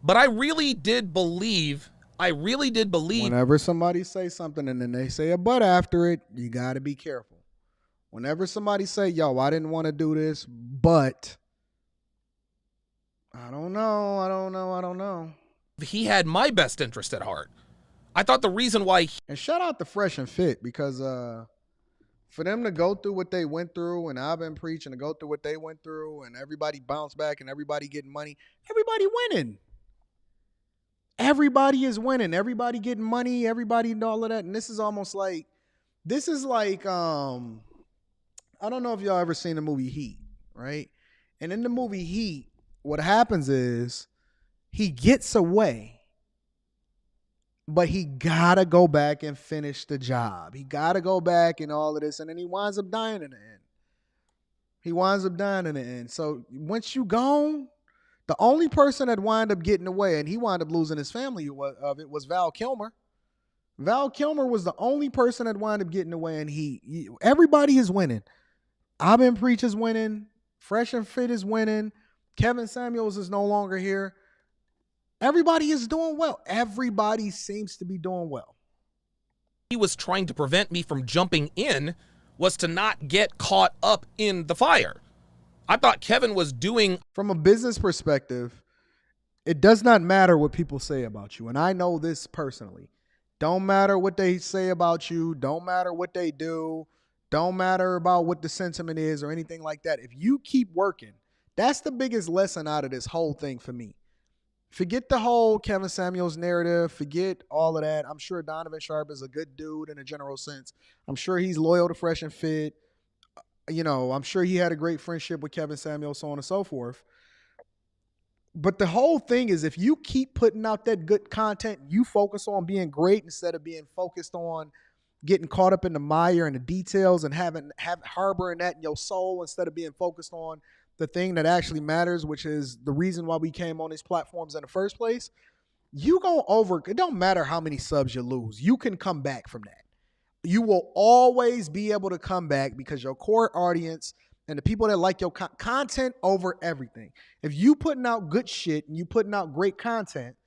but I really did believe. Whenever somebody say something and then they say a but after it, you got to be careful. Whenever somebody say, yo, I didn't want to do this, but I don't know. He had my best interest at heart. I thought the reason why... And shout out to Fresh and Fit, because for them to go through what they went through, and I've been preaching to go through what they went through, and everybody bounced back and everybody getting money, everybody winning. Everybody is winning. Everybody getting money, everybody and all of that. And this is like, I don't know if y'all ever seen the movie Heat, right? And in the movie Heat, what happens is he gets away, but he got to go back and finish the job. He got to go back and all of this, and then he winds up dying in the end. So once you gone, the only person that wound up getting away, and he wound up losing his family of it, was Val Kilmer. Val Kilmer was the only person that wound up getting away, and everybody is winning. I've been Preach is winning. Fresh and Fit is winning. Kevin Samuels is no longer here. Everybody is doing well. Everybody seems to be doing well. He was trying to prevent me from jumping in was to not get caught up in the fire. I thought Kevin was doing... From a business perspective, it does not matter what people say about you. And I know this personally. Don't matter what they say about you. Don't matter what they do. Don't matter about what the sentiment is or anything like that. If you keep working, that's the biggest lesson out of this whole thing for me. Forget the whole Kevin Samuels narrative. Forget all of that. I'm sure Donovan Sharpe is a good dude in a general sense. I'm sure he's loyal to Fresh and Fit. I'm sure he had a great friendship with Kevin Samuels, so on and so forth. But the whole thing is, if you keep putting out that good content, you focus on being great instead of being focused on getting caught up in the mire and the details and harboring that in your soul instead of being focused on the thing that actually matters, which is the reason why we came on these platforms in the first place. It don't matter how many subs you lose. You can come back from that. You will always be able to come back because your core audience and the people that like your content over everything. If you putting out good shit and you putting out great content,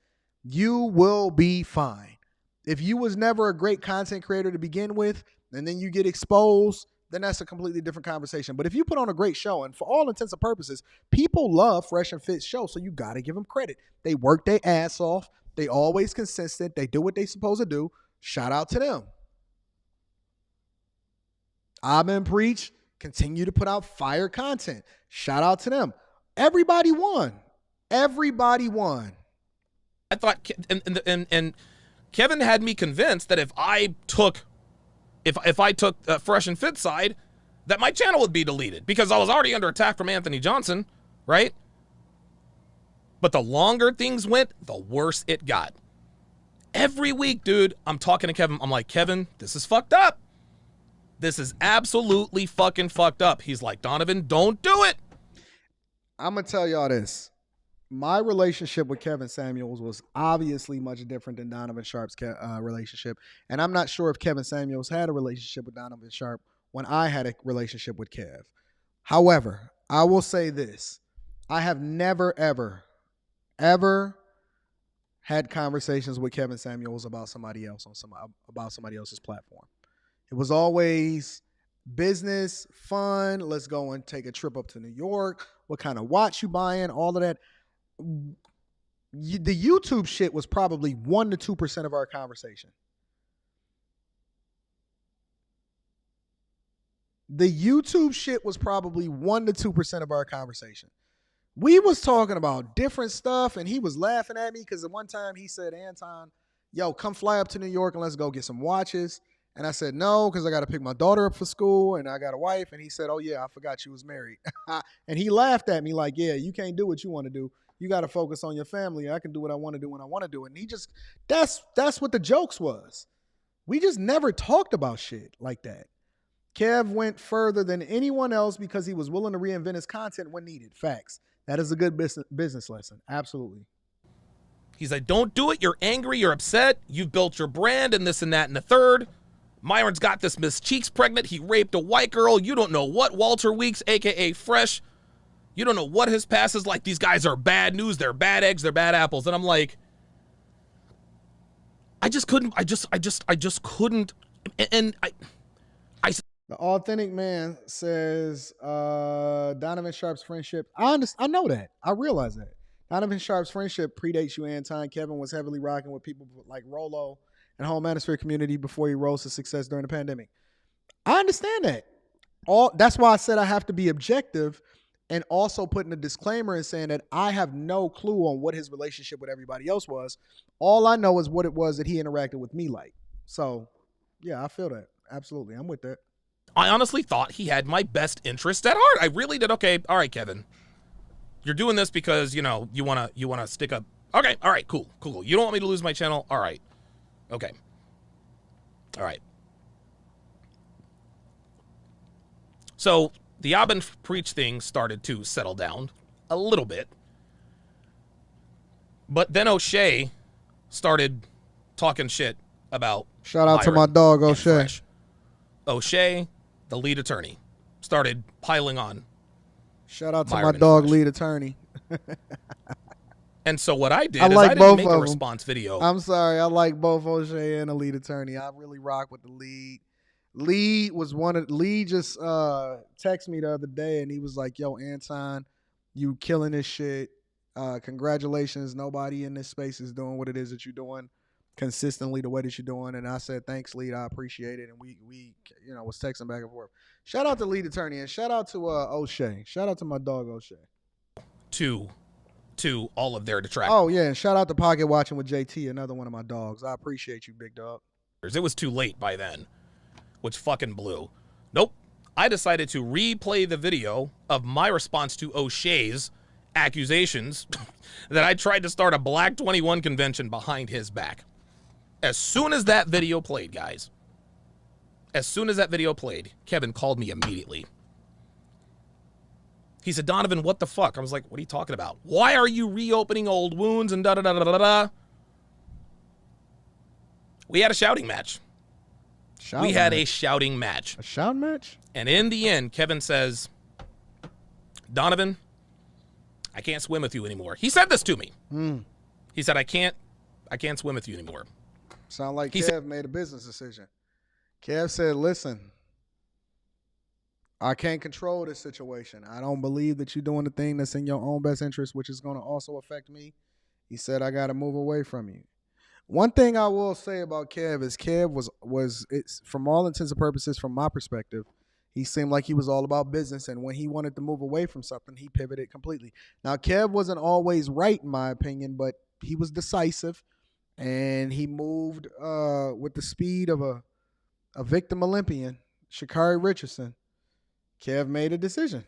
you will be fine. If you was never a great content creator to begin with, and then you get exposed, then that's a completely different conversation. But if you put on a great show, and for all intents and purposes, people love Fresh and Fit's show, so you got to give them credit. They work their ass off. They always consistent. They do what they supposed to do. Shout out to them. Abba Preach continue to put out fire content. Shout out to them. Everybody won. Everybody won. I thought, and Kevin had me convinced that if I took Fresh and Fit side, that my channel would be deleted because I was already under attack from Anthony Johnson, right? But the longer things went, the worse it got. Every week, dude, I'm talking to Kevin. I'm like, Kevin, this is fucked up. This is absolutely fucking fucked up. He's like, Donovan, don't do it. I'm going to tell y'all this. My relationship with Kevin Samuels was obviously much different than Donovan Sharpe's relationship. And I'm not sure if Kevin Samuels had a relationship with Donovan Sharpe when I had a relationship with Kev. However, I will say this. I have never, ever had conversations with Kevin Samuels about somebody else about somebody else's platform. It was always business, fun. Let's go and take a trip up to New York. What kind of watch you buying? All of that. The YouTube shit was probably 1% to 2% of our conversation. The YouTube shit was probably 1% to 2% of our conversation. We was talking about different stuff, and he was laughing at me because at one time he said, Anton, yo, come fly up to New York and let's go get some watches. And I said, no, because I got to pick my daughter up for school and I got a wife. And he said, oh, yeah, I forgot you was married. And he laughed at me like, yeah, you can't do what you want to do. You got to focus on your family. I can do what I want to do when I want to do it. And that's what the jokes was. We just never talked about shit like that. Kev went further than anyone else because he was willing to reinvent his content when needed. Facts. That is a good business lesson. Absolutely. He's like, don't do it. You're angry. You're upset. You've built your brand and this and that and the third. Myron's got this Miss Cheeks pregnant. He raped a white girl. You don't know what Walter Weeks, a.k.a. Fresh. You don't know what his past is like. These guys are bad news. They're bad eggs. They're bad apples. And I'm like, I just couldn't. And the Authentic Man says Donovan Sharpe's friendship. I know that. I realize that. Donovan Sharpe's friendship predates you, Anton. Kevin was heavily rocking with people like Rolo and Home Manosphere community before he rose to success during the pandemic. I understand that. That's why I said I have to be objective and also putting a disclaimer and saying that I have no clue on what his relationship with everybody else was. All I know is what it was that he interacted with me like. So, yeah, I feel that. Absolutely. I'm with that. I honestly thought he had my best interest at heart. I really did. Okay, all right, Kevin. You're doing this because, you want to stick up. Okay, all right, cool. You don't want me to lose my channel? All right. Okay. All right. So the Abba Preach thing started to settle down a little bit. But then O'Shea started talking shit about Shout out to my dog, O'Shea. O'Shea, the lead attorney, started piling on. Shout out to Myron my dog, Fresh. lead attorney. And so what I did I is like I both didn't make of a them. response video. I'm sorry. I like both O'Shea and the lead attorney. I really rock with the lead. Lee just texted me the other day and he was like, yo, Anton, you killing this shit. Congratulations. Nobody in this space is doing what it is that you're doing consistently the way that you're doing. And I said, thanks, lead. I appreciate it. And we was texting back and forth. Shout out to lead attorney and shout out to O'Shea. Shout out to my dog, O'Shea. To to all of their detractors. Oh, yeah. And shout out to Pocket Watching with JT, another one of my dogs. I appreciate you, big dog. It was too late by then, which fucking blew. Nope. I decided to replay the video of my response to O'Shea's accusations that I tried to start a Black 21 convention behind his back. As soon as that video played, guys, Kevin called me immediately. He said, Donovan, what the fuck? I was like, what are you talking about? Why are you reopening old wounds and da-da-da-da-da-da? We had a shouting match. A shouting match. A shouting match? And in the end, Kevin says, Donovan, I can't swim with you anymore. He said this to me. He said, I can't swim with you anymore. Sound like Kev made a business decision. Kev said, listen, I can't control this situation. I don't believe that you're doing the thing that's in your own best interest, which is going to also affect me. He said, I got to move away from you. One thing I will say about Kev is Kev was it's from all intents and purposes, from my perspective, he seemed like he was all about business. And when he wanted to move away from something, he pivoted completely. Now, Kev wasn't always right, in my opinion, but he was decisive. And he moved with the speed of a victim Olympian, Sha'Carri Richardson. Kev made a decision.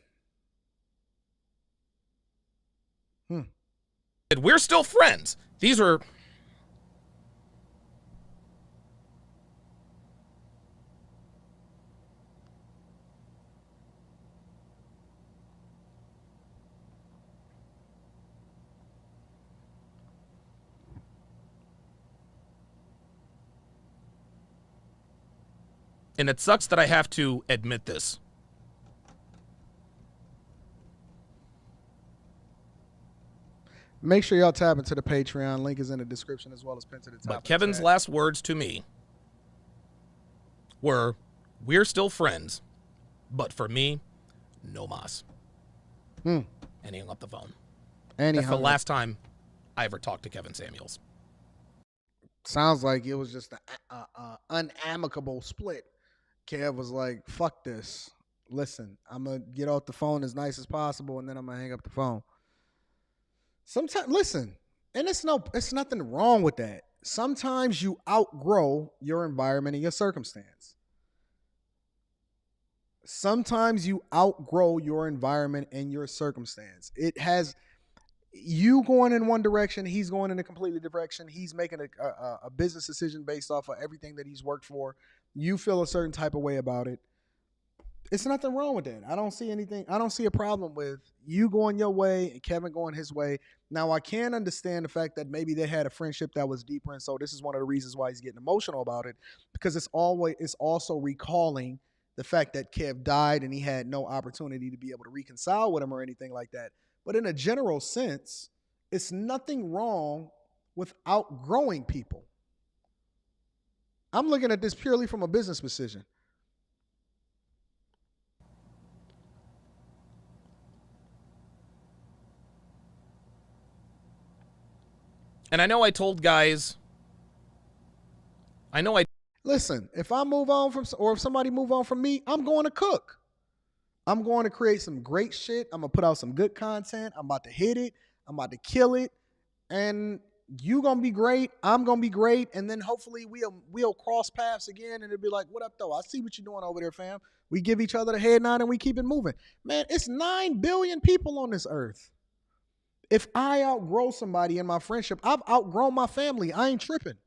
We're still friends. These were... And it sucks that I have to admit this. Make sure y'all tap into the Patreon. Link is in the description as well as pinned to the top. But Kevin's last words to me were, we're still friends, but for me, no mas. And he hung up the phone. And that's the last time I ever talked to Kevin Samuels. Sounds like it was just an unamicable split. Kev was like, fuck this. Listen, I'm going to get off the phone as nice as possible, and then I'm going to hang up the phone. Sometimes, listen, and it's nothing wrong with that. Sometimes you outgrow your environment and your circumstance. Sometimes you outgrow your environment and your circumstance. It has you going in one direction, he's going in a completely different direction. He's making a business decision based off of everything that he's worked for. You feel a certain type of way about it. It's nothing wrong with that. I don't see anything. I don't see a problem with you going your way and Kevin going his way. Now, I can understand the fact that maybe they had a friendship that was deeper, and so this is one of the reasons why he's getting emotional about it, because it's also recalling the fact that Kev died and he had no opportunity to be able to reconcile with him or anything like that. But in a general sense, it's nothing wrong with outgrowing people. I'm looking at this purely from a business decision. And I know I told guys, listen, if I move on from, or if somebody move on from me, I'm going to cook. I'm going to create some great shit. I'm going to put out some good content. I'm about to hit it. I'm about to kill it. And you going to be great. I'm going to be great. And then hopefully we'll cross paths again. And it'll be like, what up, though? I see what you're doing over there, fam. We give each other the head nod and we keep it moving. Man, it's 9 billion people on this earth. If I outgrow somebody in my friendship, I've outgrown my family. I ain't tripping.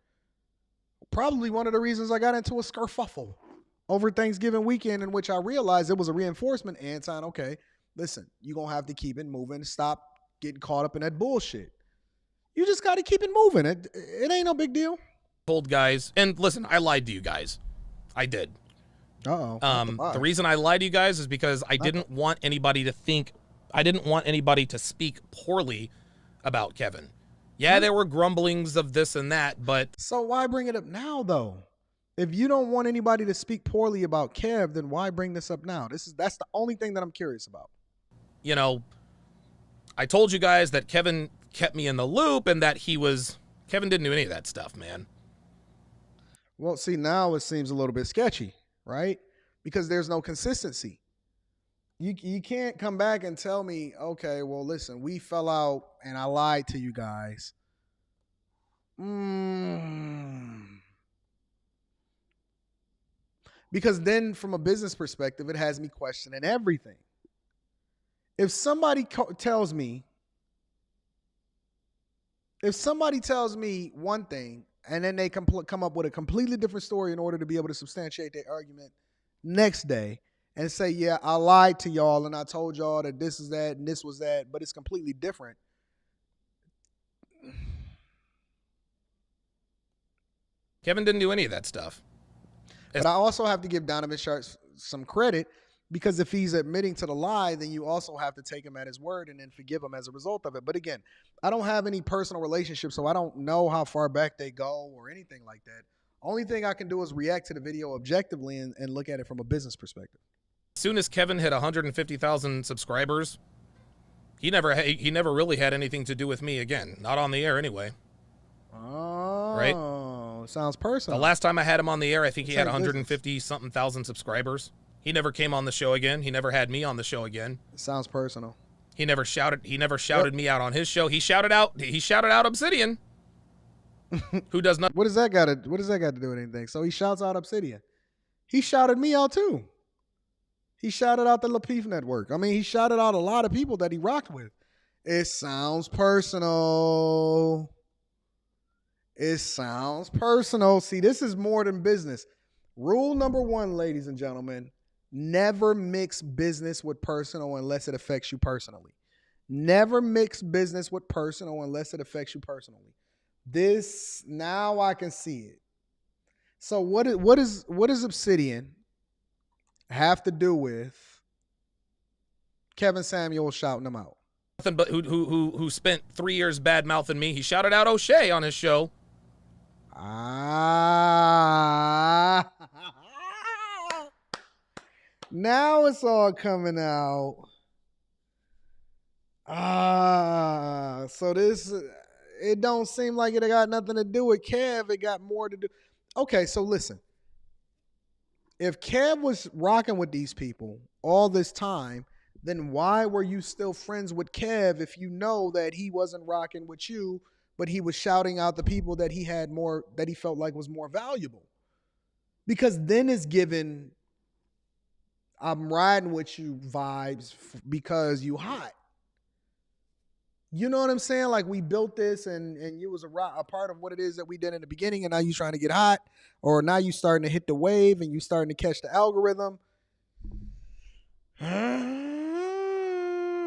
Probably one of the reasons I got into a skerfuffle over Thanksgiving weekend, in which I realized it was a reinforcement. Anton, okay, listen, you're going to have to keep it moving. Stop getting caught up in that bullshit. You just got to keep it moving. It ain't no big deal. Told guys, and listen, I lied to you guys. I did. The reason I lied to you guys is because I didn't want anybody to think, I didn't want anybody to speak poorly about Kevin. Yeah, there were grumblings of this and that, but... So why bring it up now, though? If you don't want anybody to speak poorly about Kev, then why bring this up now? That's the only thing that I'm curious about. You know, I told you guys that Kevin kept me in the loop and that Kevin didn't do any of that stuff, man. Well, see, now it seems a little bit sketchy, right? Because there's no consistency. You can't come back and tell me, okay, well, listen, we fell out and I lied to you guys. Because then, from a business perspective, it has me questioning everything. If somebody tells me, one thing and then they come up with a completely different story in order to be able to substantiate their argument next day and say, yeah, I lied to y'all and I told y'all that this is that and this was that, but it's completely different. Kevin didn't do any of that stuff. But I also have to give Donovan Sharpe some credit, because if he's admitting to the lie, then you also have to take him at his word and then forgive him as a result of it. But again, I don't have any personal relationship, so I don't know how far back they go or anything like that. Only thing I can do is react to the video objectively and look at it from a business perspective. As soon as Kevin hit 150,000 subscribers, he never really had anything to do with me again. Not on the air anyway. Oh, right? Sounds personal. The last time I had him on the air, I think he had 150-something thousand subscribers. He never came on the show again. He never had me on the show again. It sounds personal. He never shouted me out on his show. He shouted out Obsidian. Who does not? What does that got to do with anything? So he shouts out Obsidian. He shouted me out too. He shouted out the Lapeef Network. I mean, he shouted out a lot of people that he rocked with. It sounds personal. It sounds personal. See, this is more than business. Rule number 1, ladies and gentlemen, never mix business with personal unless it affects you personally. Never mix business with personal unless it affects you personally. This, now I can see it. So what does Obsidian have to do with Kevin Samuel shouting him out? Nothing but who spent 3 years bad mouthing me. He shouted out O'Shea on his show. Now it's all coming out. So this, it don't seem like it got nothing to do with Kev. It got more to do. Okay, so listen. If Kev was rocking with these people all this time, then why were you still friends with Kev if you know that he wasn't rocking with you, but he was shouting out the people that he had more, that he felt like was more valuable? Because then it's given, I'm riding with you vibes because you hot. You know what I'm saying? Like, we built this and you was a part of what it is that we did in the beginning, and now you trying to get hot, or now you starting to hit the wave and you starting to catch the algorithm.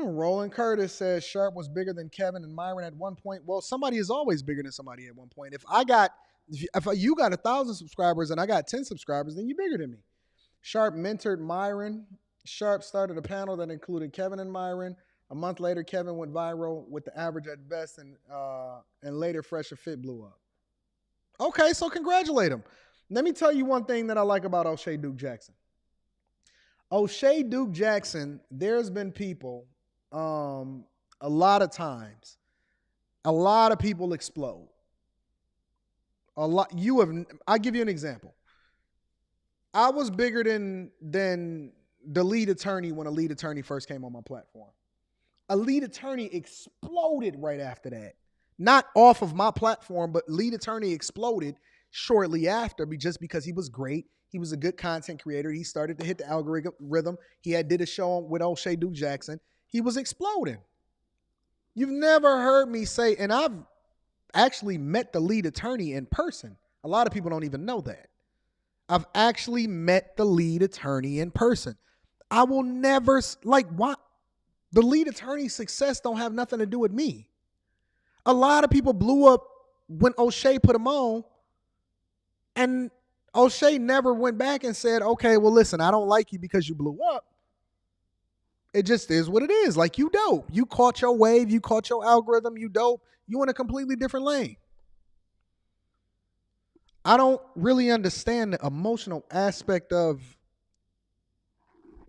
Roland Curtis says Sharpe was bigger than Kevin and Myron at one point. Well, somebody is always bigger than somebody at one point. If you got 1,000 subscribers and I got 10 subscribers, then you're bigger than me. Sharpe mentored Myron. Sharpe started a panel that included Kevin and Myron. A month later, Kevin went viral with the average at best, and later Fresh or Fit blew up. Okay, so congratulate him. Let me tell you one thing that I like about O'Shea Duke Jackson. O'Shea Duke Jackson, there's been people, a lot of times, a lot of people explode. I'll give you an example. I was bigger than the lead attorney when a lead attorney first came on my platform. A lead attorney exploded right after that. Not off of my platform, but lead attorney exploded shortly after, just because he was great. He was a good content creator. He started to hit the algorithm. He did a show with O'Shea Duke Jackson. He was exploding. You've never heard me say, and I've actually met the lead attorney in person. A lot of people don't even know that. I've actually met the lead attorney in person. I will never, like, what? The lead attorney's success don't have nothing to do with me. A lot of people blew up when O'Shea put them on, and O'Shea never went back and said, okay, well, listen, I don't like you because you blew up. It just is what it is. Like, you dope. You caught your wave. You caught your algorithm. You dope. You in a completely different lane. I don't really understand the emotional aspect of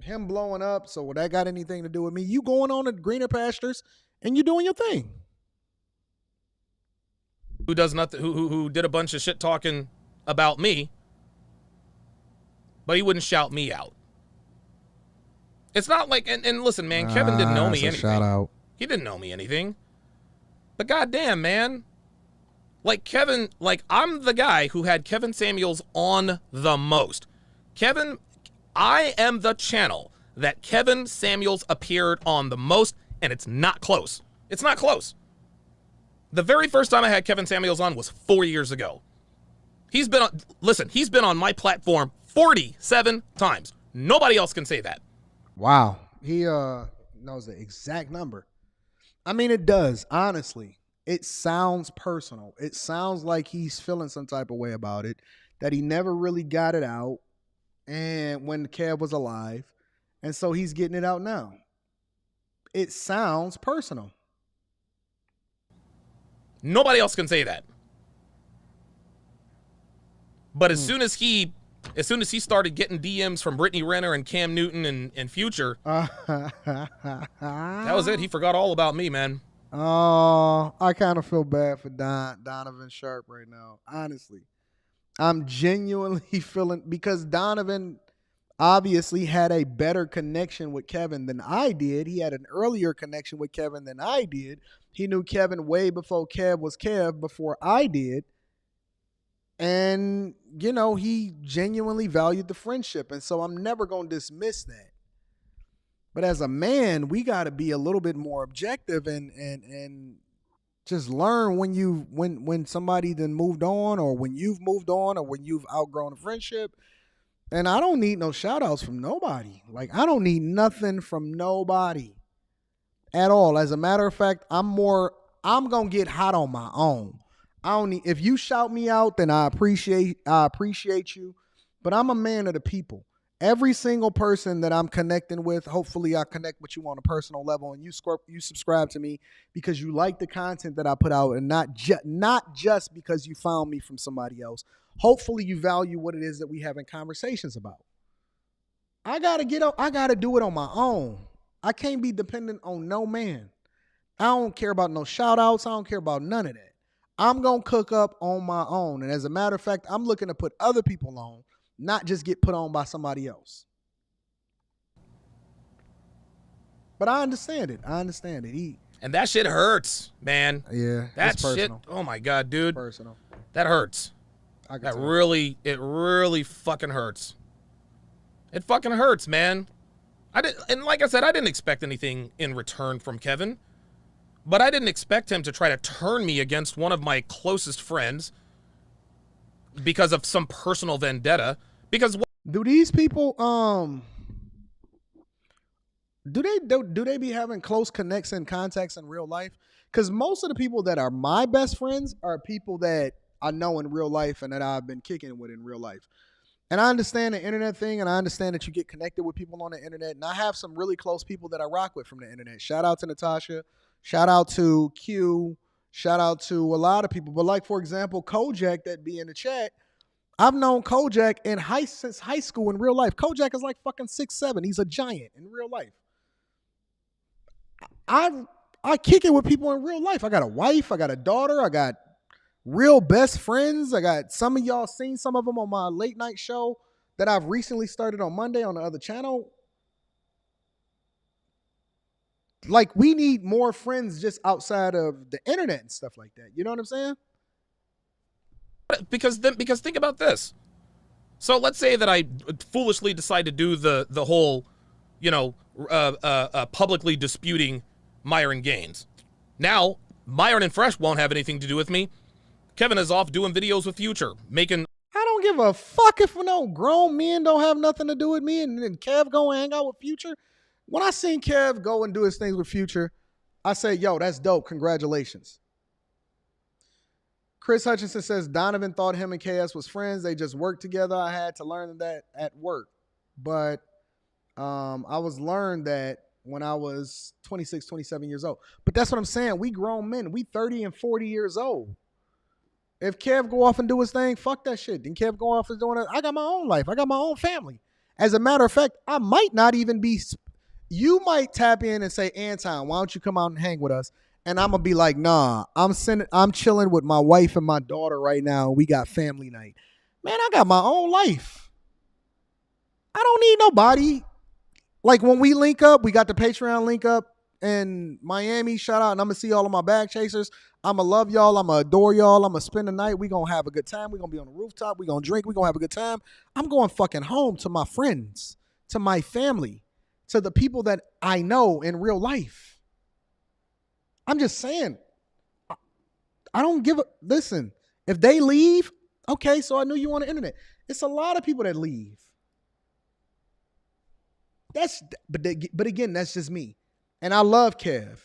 him blowing up. So that got anything to do with me? You going on to greener pastures and you doing your thing. Who does nothing? Who did a bunch of shit talking about me, but he wouldn't shout me out. It's not like, and listen, man, Kevin didn't know me That's a anything. shout out. He didn't know me anything. But goddamn, man. Like Kevin, like I'm the guy who had Kevin Samuels on the most. I am the channel that Kevin Samuels appeared on the most, and it's not close. It's not close. The very first time I had Kevin Samuels on was 4 years ago. He's been on my platform 47 times. Nobody else can say that. Wow. He knows the exact number. I mean, it does, honestly. It sounds personal. It sounds like he's feeling some type of way about it, that he never really got it out and when Kev was alive. And so he's getting it out now. It sounds personal. Nobody else can say that. But as soon as he started getting DMs from Brittany Renner and Cam Newton and Future, that was it. He forgot all about me, man. Oh, I kind of feel bad for Donovan Sharpe right now. Honestly, I'm genuinely feeling, because Donovan obviously had a better connection with Kevin than I did. He had an earlier connection with Kevin than I did. He knew Kevin way before Kev was Kev, before I did. And, you know, he genuinely valued the friendship. And so I'm never going to dismiss that. But as a man, we got to be a little bit more objective and just learn when somebody then moved on, or when you've moved on, or when you've outgrown a friendship. And I don't need no shout outs from nobody. Like, I don't need nothing from nobody at all. As a matter of fact, I'm going to get hot on my own. I don't need, if you shout me out, then I appreciate you. But I'm a man of the people. Every single person that I'm connecting with, hopefully I connect with you on a personal level, and you subscribe to me because you like the content that I put out, and not just because you found me from somebody else. Hopefully you value what it is that we having conversations about. I gotta do it on my own. I can't be dependent on no man. I don't care about no shout outs. I don't care about none of that. I'm going to cook up on my own. And as a matter of fact, I'm looking to put other people on, not just get put on by somebody else. But I understand it. And that shit hurts, man. Yeah, that shit. Oh my God, dude. Personal. That hurts. It really fucking hurts. It fucking hurts, man. And like I said, I didn't expect anything in return from Kevin. But I didn't expect him to try to turn me against one of my closest friends because of some personal vendetta. Because do these people do they be having close connects and contacts in real life? Because most of the people that are my best friends are people that I know in real life and that I've been kicking with in real life. And I understand the internet thing, and I understand that you get connected with people on the internet. And I have some really close people that I rock with from the internet. Shout out to Natasha. Shout out to Q. Shout out to a lot of people. But like, for example, Kojak that be in the chat. I've known Kojak since high school in real life. Kojak is like fucking 6'7". He's a giant in real life. I kick it with people in real life. I got a wife. I got a daughter. I got real best friends. I got some of y'all seen some of them on my late night show that I've recently started on Monday on the other channel. Like, we need more friends just outside of the internet and stuff like that. You know what I'm saying? Because think about this. So let's say that I foolishly decide to do the whole, publicly disputing Myron Gaines. Now, Myron and Fresh won't have anything to do with me. Kevin is off doing videos with Future, making... I don't give a fuck if no grown men don't have nothing to do with me, and then Kev go and hang out with Future. When I seen Kev go and do his things with Future, I say, yo, that's dope. Congratulations. Chris Hutchinson says Donovan thought him and KS was friends. They just worked together. I had to learn that at work. But I was learned that when I was 26, 27 years old. But that's what I'm saying. We grown men. We 30 and 40 years old. If Kev go off and do his thing, fuck that shit. Then Kev go off and doing it. I got my own life. I got my own family. As a matter of fact, I might not even be... You might tap in and say, Anton, why don't you come out and hang with us? And I'm going to be like, nah, I'm chilling with my wife and my daughter right now. We got family night. Man, I got my own life. I don't need nobody. Like when we link up, we got the Patreon link up in Miami. Shout out, and I'm gonna see all of my bag chasers. I'ma love y'all. I'ma adore y'all. I'ma spend the night. We gonna have a good time. We gonna be on the rooftop. We gonna drink. We gonna have a good time. I'm going fucking home to my friends, to my family, to the people that I know in real life. I'm just saying. I don't give a listen. If they leave, okay. So I knew you on the internet. It's a lot of people that leave. But again, that's just me. And I love Kev.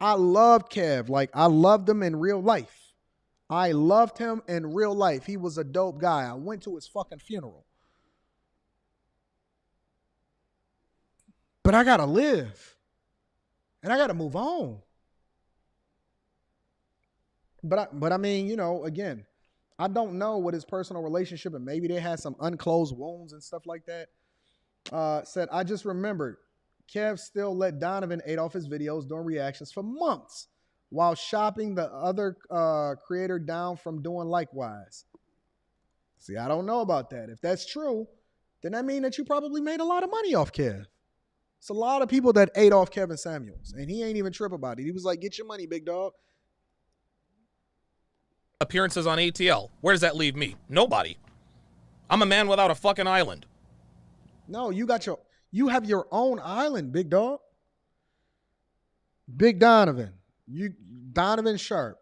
I loved Kev. Like I loved him in real life. I loved him in real life. He was a dope guy. I went to his fucking funeral. But I gotta live. And I gotta move on. But I mean, you know, again, I don't know what his personal relationship, and maybe they had some unclosed wounds and stuff like that. Said, I just remembered Kev still let Donovan eat off his videos during reactions for months while shopping the other creator down from doing likewise. See, I don't know about that. If that's true, then that means that you probably made a lot of money off Kev. It's a lot of people that ate off Kevin Samuels, and he ain't even trip about it. He was like, get your money, big dog. Appearances on ATL. Where does that leave me? Nobody. I'm a man without a fucking island. No, you have your own island, big dog. Big Donovan. Donovan Sharpe.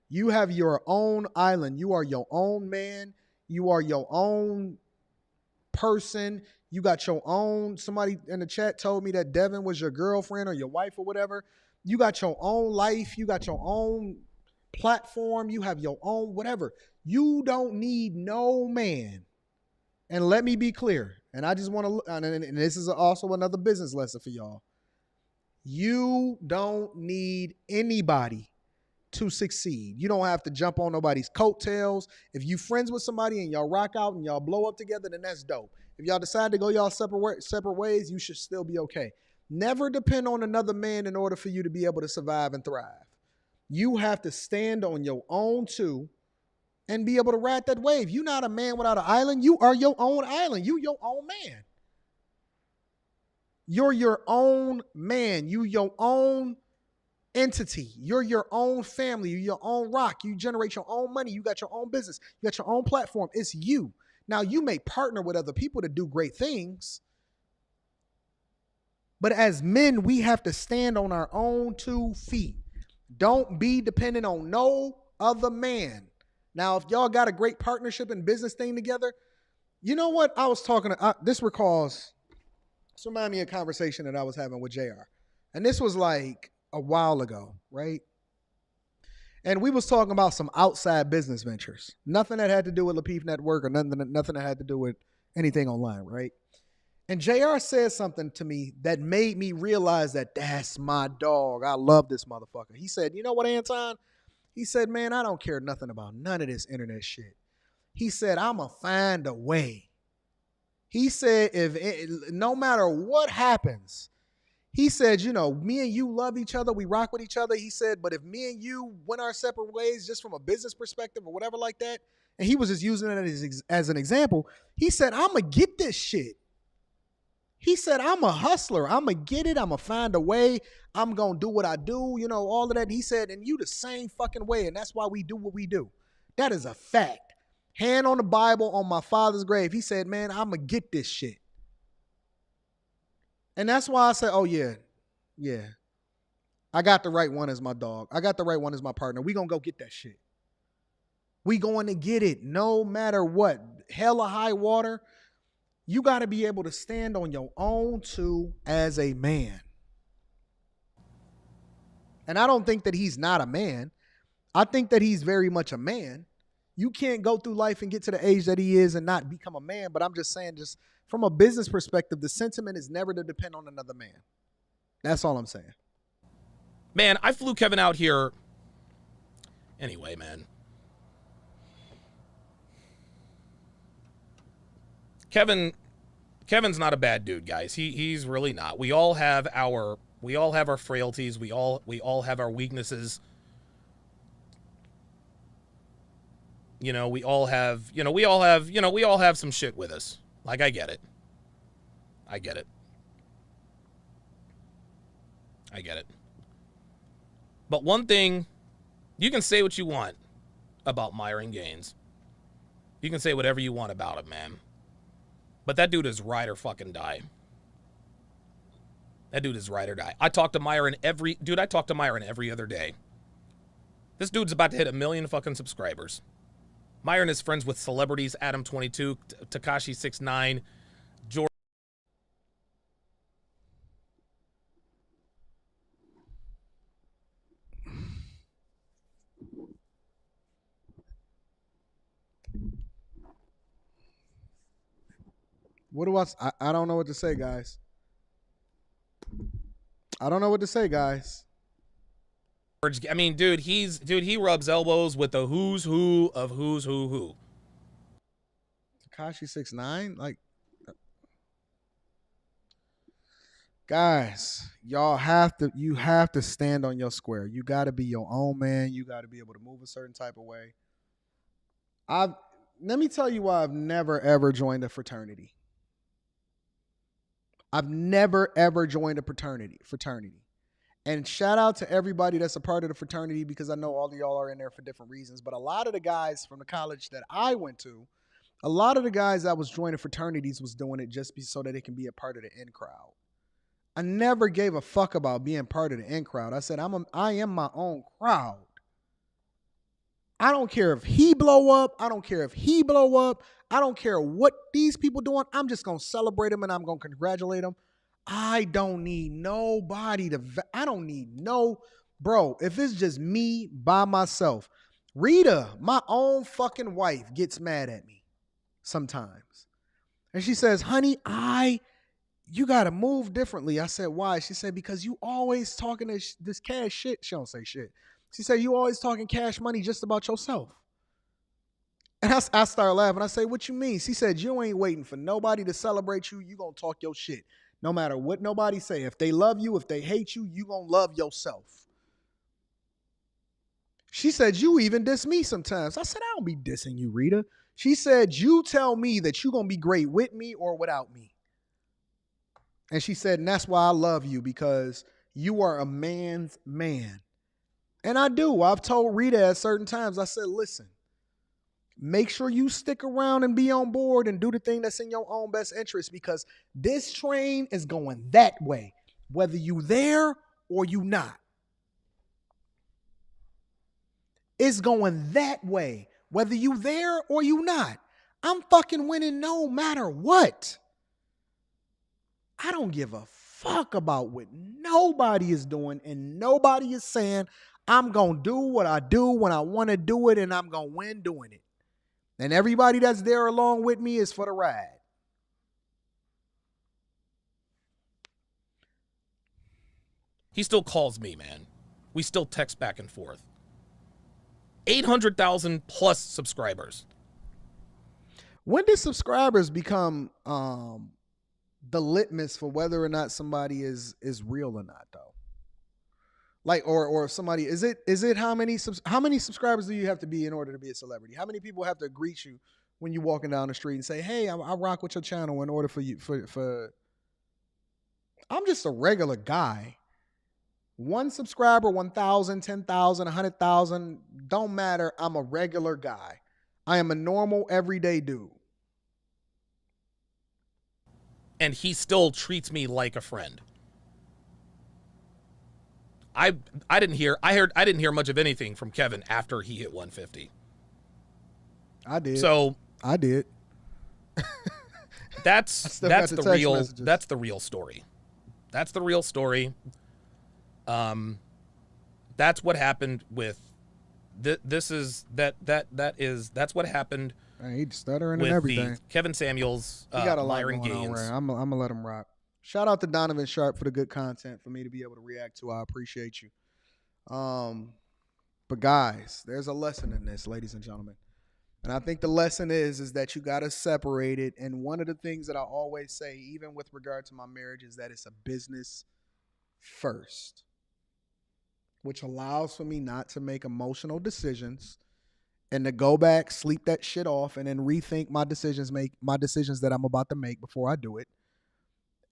You have your own island. You are your own man. You are your own person. You got your own. Somebody in the chat told me that Devin was your girlfriend or your wife or whatever. You got your own life. You got your own platform. You have your own whatever. You don't need no man. And let me be clear. And I just want to, and this is also another business lesson for y'all. You don't need anybody to succeed. You don't have to jump on nobody's coattails. If you friends with somebody and y'all rock out and y'all blow up together, then that's dope. If y'all decide to go y'all separate ways, you should still be okay. Never depend on another man in order for you to be able to survive and thrive. You have to stand on your own too and be able to ride that wave. You're not a man without an island. You are your own island. You your own man. You're your own man. You your own entity. You're your own family. You're your own rock. You generate your own money. You got your own business. You got your own platform. It's you. Now, you may partner with other people to do great things. But as men, we have to stand on our own 2 feet. Don't be dependent on no other man. Now, if y'all got a great partnership and business thing together, you know what? I was talking to, this remind me of a conversation that I was having with JR. And this was like a while ago, right? And we was talking about some outside business ventures. Nothing that had to do with Lapeef Network or nothing that had to do with anything online, right? And JR said something to me that made me realize that that's my dog. I love this motherfucker. He said, you know what, Anton? He said, man, I don't care nothing about none of this internet shit. He said, I'm going to find a way. He said, no matter what happens, he said, you know, me and you love each other. We rock with each other. He said, but if me and you went our separate ways just from a business perspective or whatever like that, and he was just using it as an example, he said, I'm going to get this shit. He said, I'm a hustler. I'm going to get it. I'm going to find a way. I'm going to do what I do, you know, all of that. He said, and you the same fucking way. And that's why we do what we do. That is a fact. Hand on the Bible on my father's grave. He said, man, I'm going to get this shit. And that's why I said, oh, yeah. I got the right one as my dog. I got the right one as my partner. We going to go get that shit. We going to get it no matter what. Hell or high water. You got to be able to stand on your own too as a man. And I don't think that he's not a man. I think that he's very much a man. You can't go through life and get to the age that he is and not become a man. But I'm just saying, just from a business perspective, the sentiment is never to depend on another man. That's all I'm saying. Man, I flew Kevin out here. Anyway, man. Kevin's not a bad dude, guys. He's really not. We all have our frailties. We all have our weaknesses. You know, we all have some shit with us. Like, I get it. I get it. But one thing, you can say what you want about Myron Gaines. You can say whatever you want about him, man. But that dude is ride or fucking die. That dude is ride or die. I talk to Myron every other day. This dude's about to hit 1 million fucking subscribers. Myron is friends with celebrities Adam22, Tekashi 69, George. What do I don't know what to say, guys. I don't know what to say, guys. I mean, dude, he rubs elbows with the who's who of who's who. Tekashi 69, like, guys, you have to stand on your square. You got to be your own man. You got to be able to move a certain type of way. Let me tell you why I've never ever joined a fraternity. I've never ever joined a fraternity. And shout out to everybody that's a part of the fraternity, because I know all of y'all are in there for different reasons. But a lot of the guys from the college that I went to, a lot of the guys that was joining fraternities was doing it just so that they can be a part of the in crowd. I never gave a fuck about being part of the in crowd. I said, I am my own crowd. I don't care if he blow up. I don't care if he blow up. I don't care what these people doing. I'm just going to celebrate them and I'm going to congratulate them. I don't need nobody bro, if it's just me by myself. Rita, my own fucking wife, gets mad at me sometimes. And she says, honey, you got to move differently. I said, why? She said, because you always talking this cash shit. She don't say shit. She said, you always talking cash money just about yourself. And I started laughing. I say, what you mean? She said, you ain't waiting for nobody to celebrate you. You going to talk your shit. No matter what nobody say. If they love you, if they hate you, you going to love yourself. She said, you even diss me sometimes. I said, I don't be dissing you, Rita. She said, you tell me that you going to be great with me or without me. And she said, and that's why I love you, because you are a man's man. And I do. I've told Rita at certain times, I said, listen, make sure you stick around and be on board and do the thing that's in your own best interest, because this train is going that way, whether you there or you not. It's going that way, whether you there or you not. I'm fucking winning no matter what. I don't give a fuck about what nobody is doing, and nobody is saying I'm going to do what I do when I want to do it, and I'm going to win doing it. And everybody that's there along with me is for the ride. He still calls me, man. We still text back and forth. 800,000 plus subscribers. When did subscribers become the litmus for whether or not somebody is real or not, though? Like, or if somebody, is it how many subscribers do you have to be in order to be a celebrity? How many people have to greet you when you're walking down the street and say, hey, I rock with your channel in order for you, I'm just a regular guy. 1 subscriber, 1,000, 10,000, 100,000, don't matter. I'm a regular guy. I am a normal, everyday dude. And he still treats me like a friend. I didn't hear much of anything from Kevin after he hit 150. I did. So I did. That's the real messages. That's the real story. That's the real story. That's what happened with that's what happened. He's stuttering with and everything. Kevin Samuels, he got a lot Myron going Gaines. on. I'm gonna let him rock. Shout out to Donovan Sharpe for the good content for me to be able to react to. I appreciate you. But guys, there's a lesson in this, ladies and gentlemen. And I think the lesson is that you got to separate it. And one of the things that I always say, even with regard to my marriage, is that it's a business first, which allows for me not to make emotional decisions and to go back, sleep that shit off, and then rethink my decisions that I'm about to make before I do it.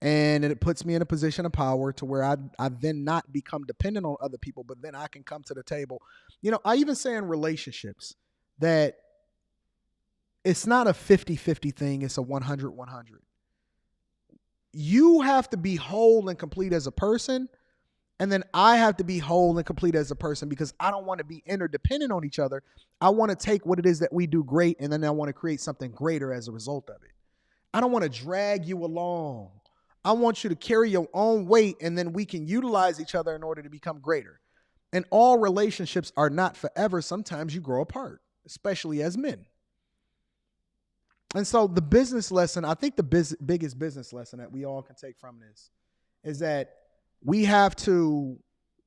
And it puts me in a position of power to where I then not become dependent on other people, but then I can come to the table. I even say in relationships that it's not a 50-50 thing, it's a 100-100. You have to be whole and complete as a person, and then I have to be whole and complete as a person, because I don't want to be interdependent on each other. I want to take what it is that we do great, and then I want to create something greater as a result of it. I don't want to drag you along. I want you to carry your own weight, and then we can utilize each other in order to become greater. And all relationships are not forever. Sometimes you grow apart, especially as men. And so the business lesson, I think the biggest business lesson that we all can take from this is that we have to,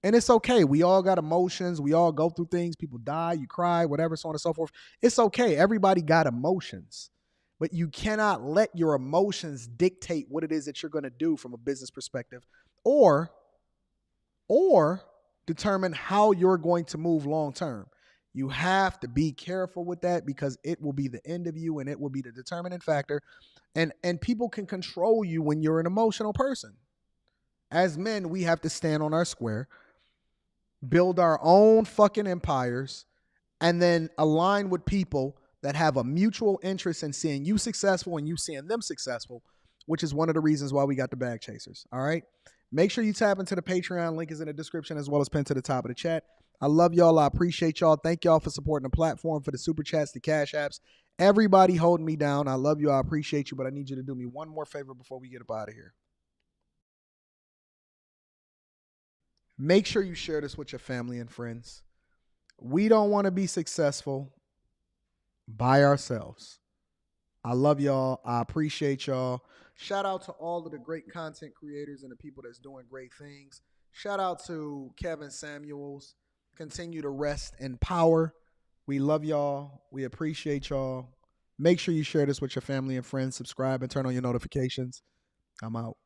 and it's okay. We all got emotions. We all go through things. People die, you cry, whatever, so on and so forth. It's okay. Everybody got emotions. But you cannot let your emotions dictate what it is that you're going to do from a business perspective, or determine how you're going to move long term. You have to be careful with that, because it will be the end of you, and it will be the determining factor. And people can control you when you're an emotional person. As men, we have to stand on our square, build our own fucking empires, and then align with people that have a mutual interest in seeing you successful and you seeing them successful, which is one of the reasons why we got the bag chasers. All right. Make sure you tap into the Patreon. Link is in the description, as well as pinned to the top of the chat. I love y'all. I appreciate y'all. Thank y'all for supporting the platform, for the super chats, the cash apps, everybody holding me down. I love you. I appreciate you, but I need you to do me one more favor before we get up out of here. Make sure you share this with your family and friends. We don't want to be successful by ourselves. I love y'all. I appreciate y'all. Shout out to all of the great content creators and the people that's doing great things. Shout out to Kevin Samuels. Continue to rest in power. We love y'all. We appreciate y'all. Make sure you share this with your family and friends. Subscribe and turn on your notifications. I'm out.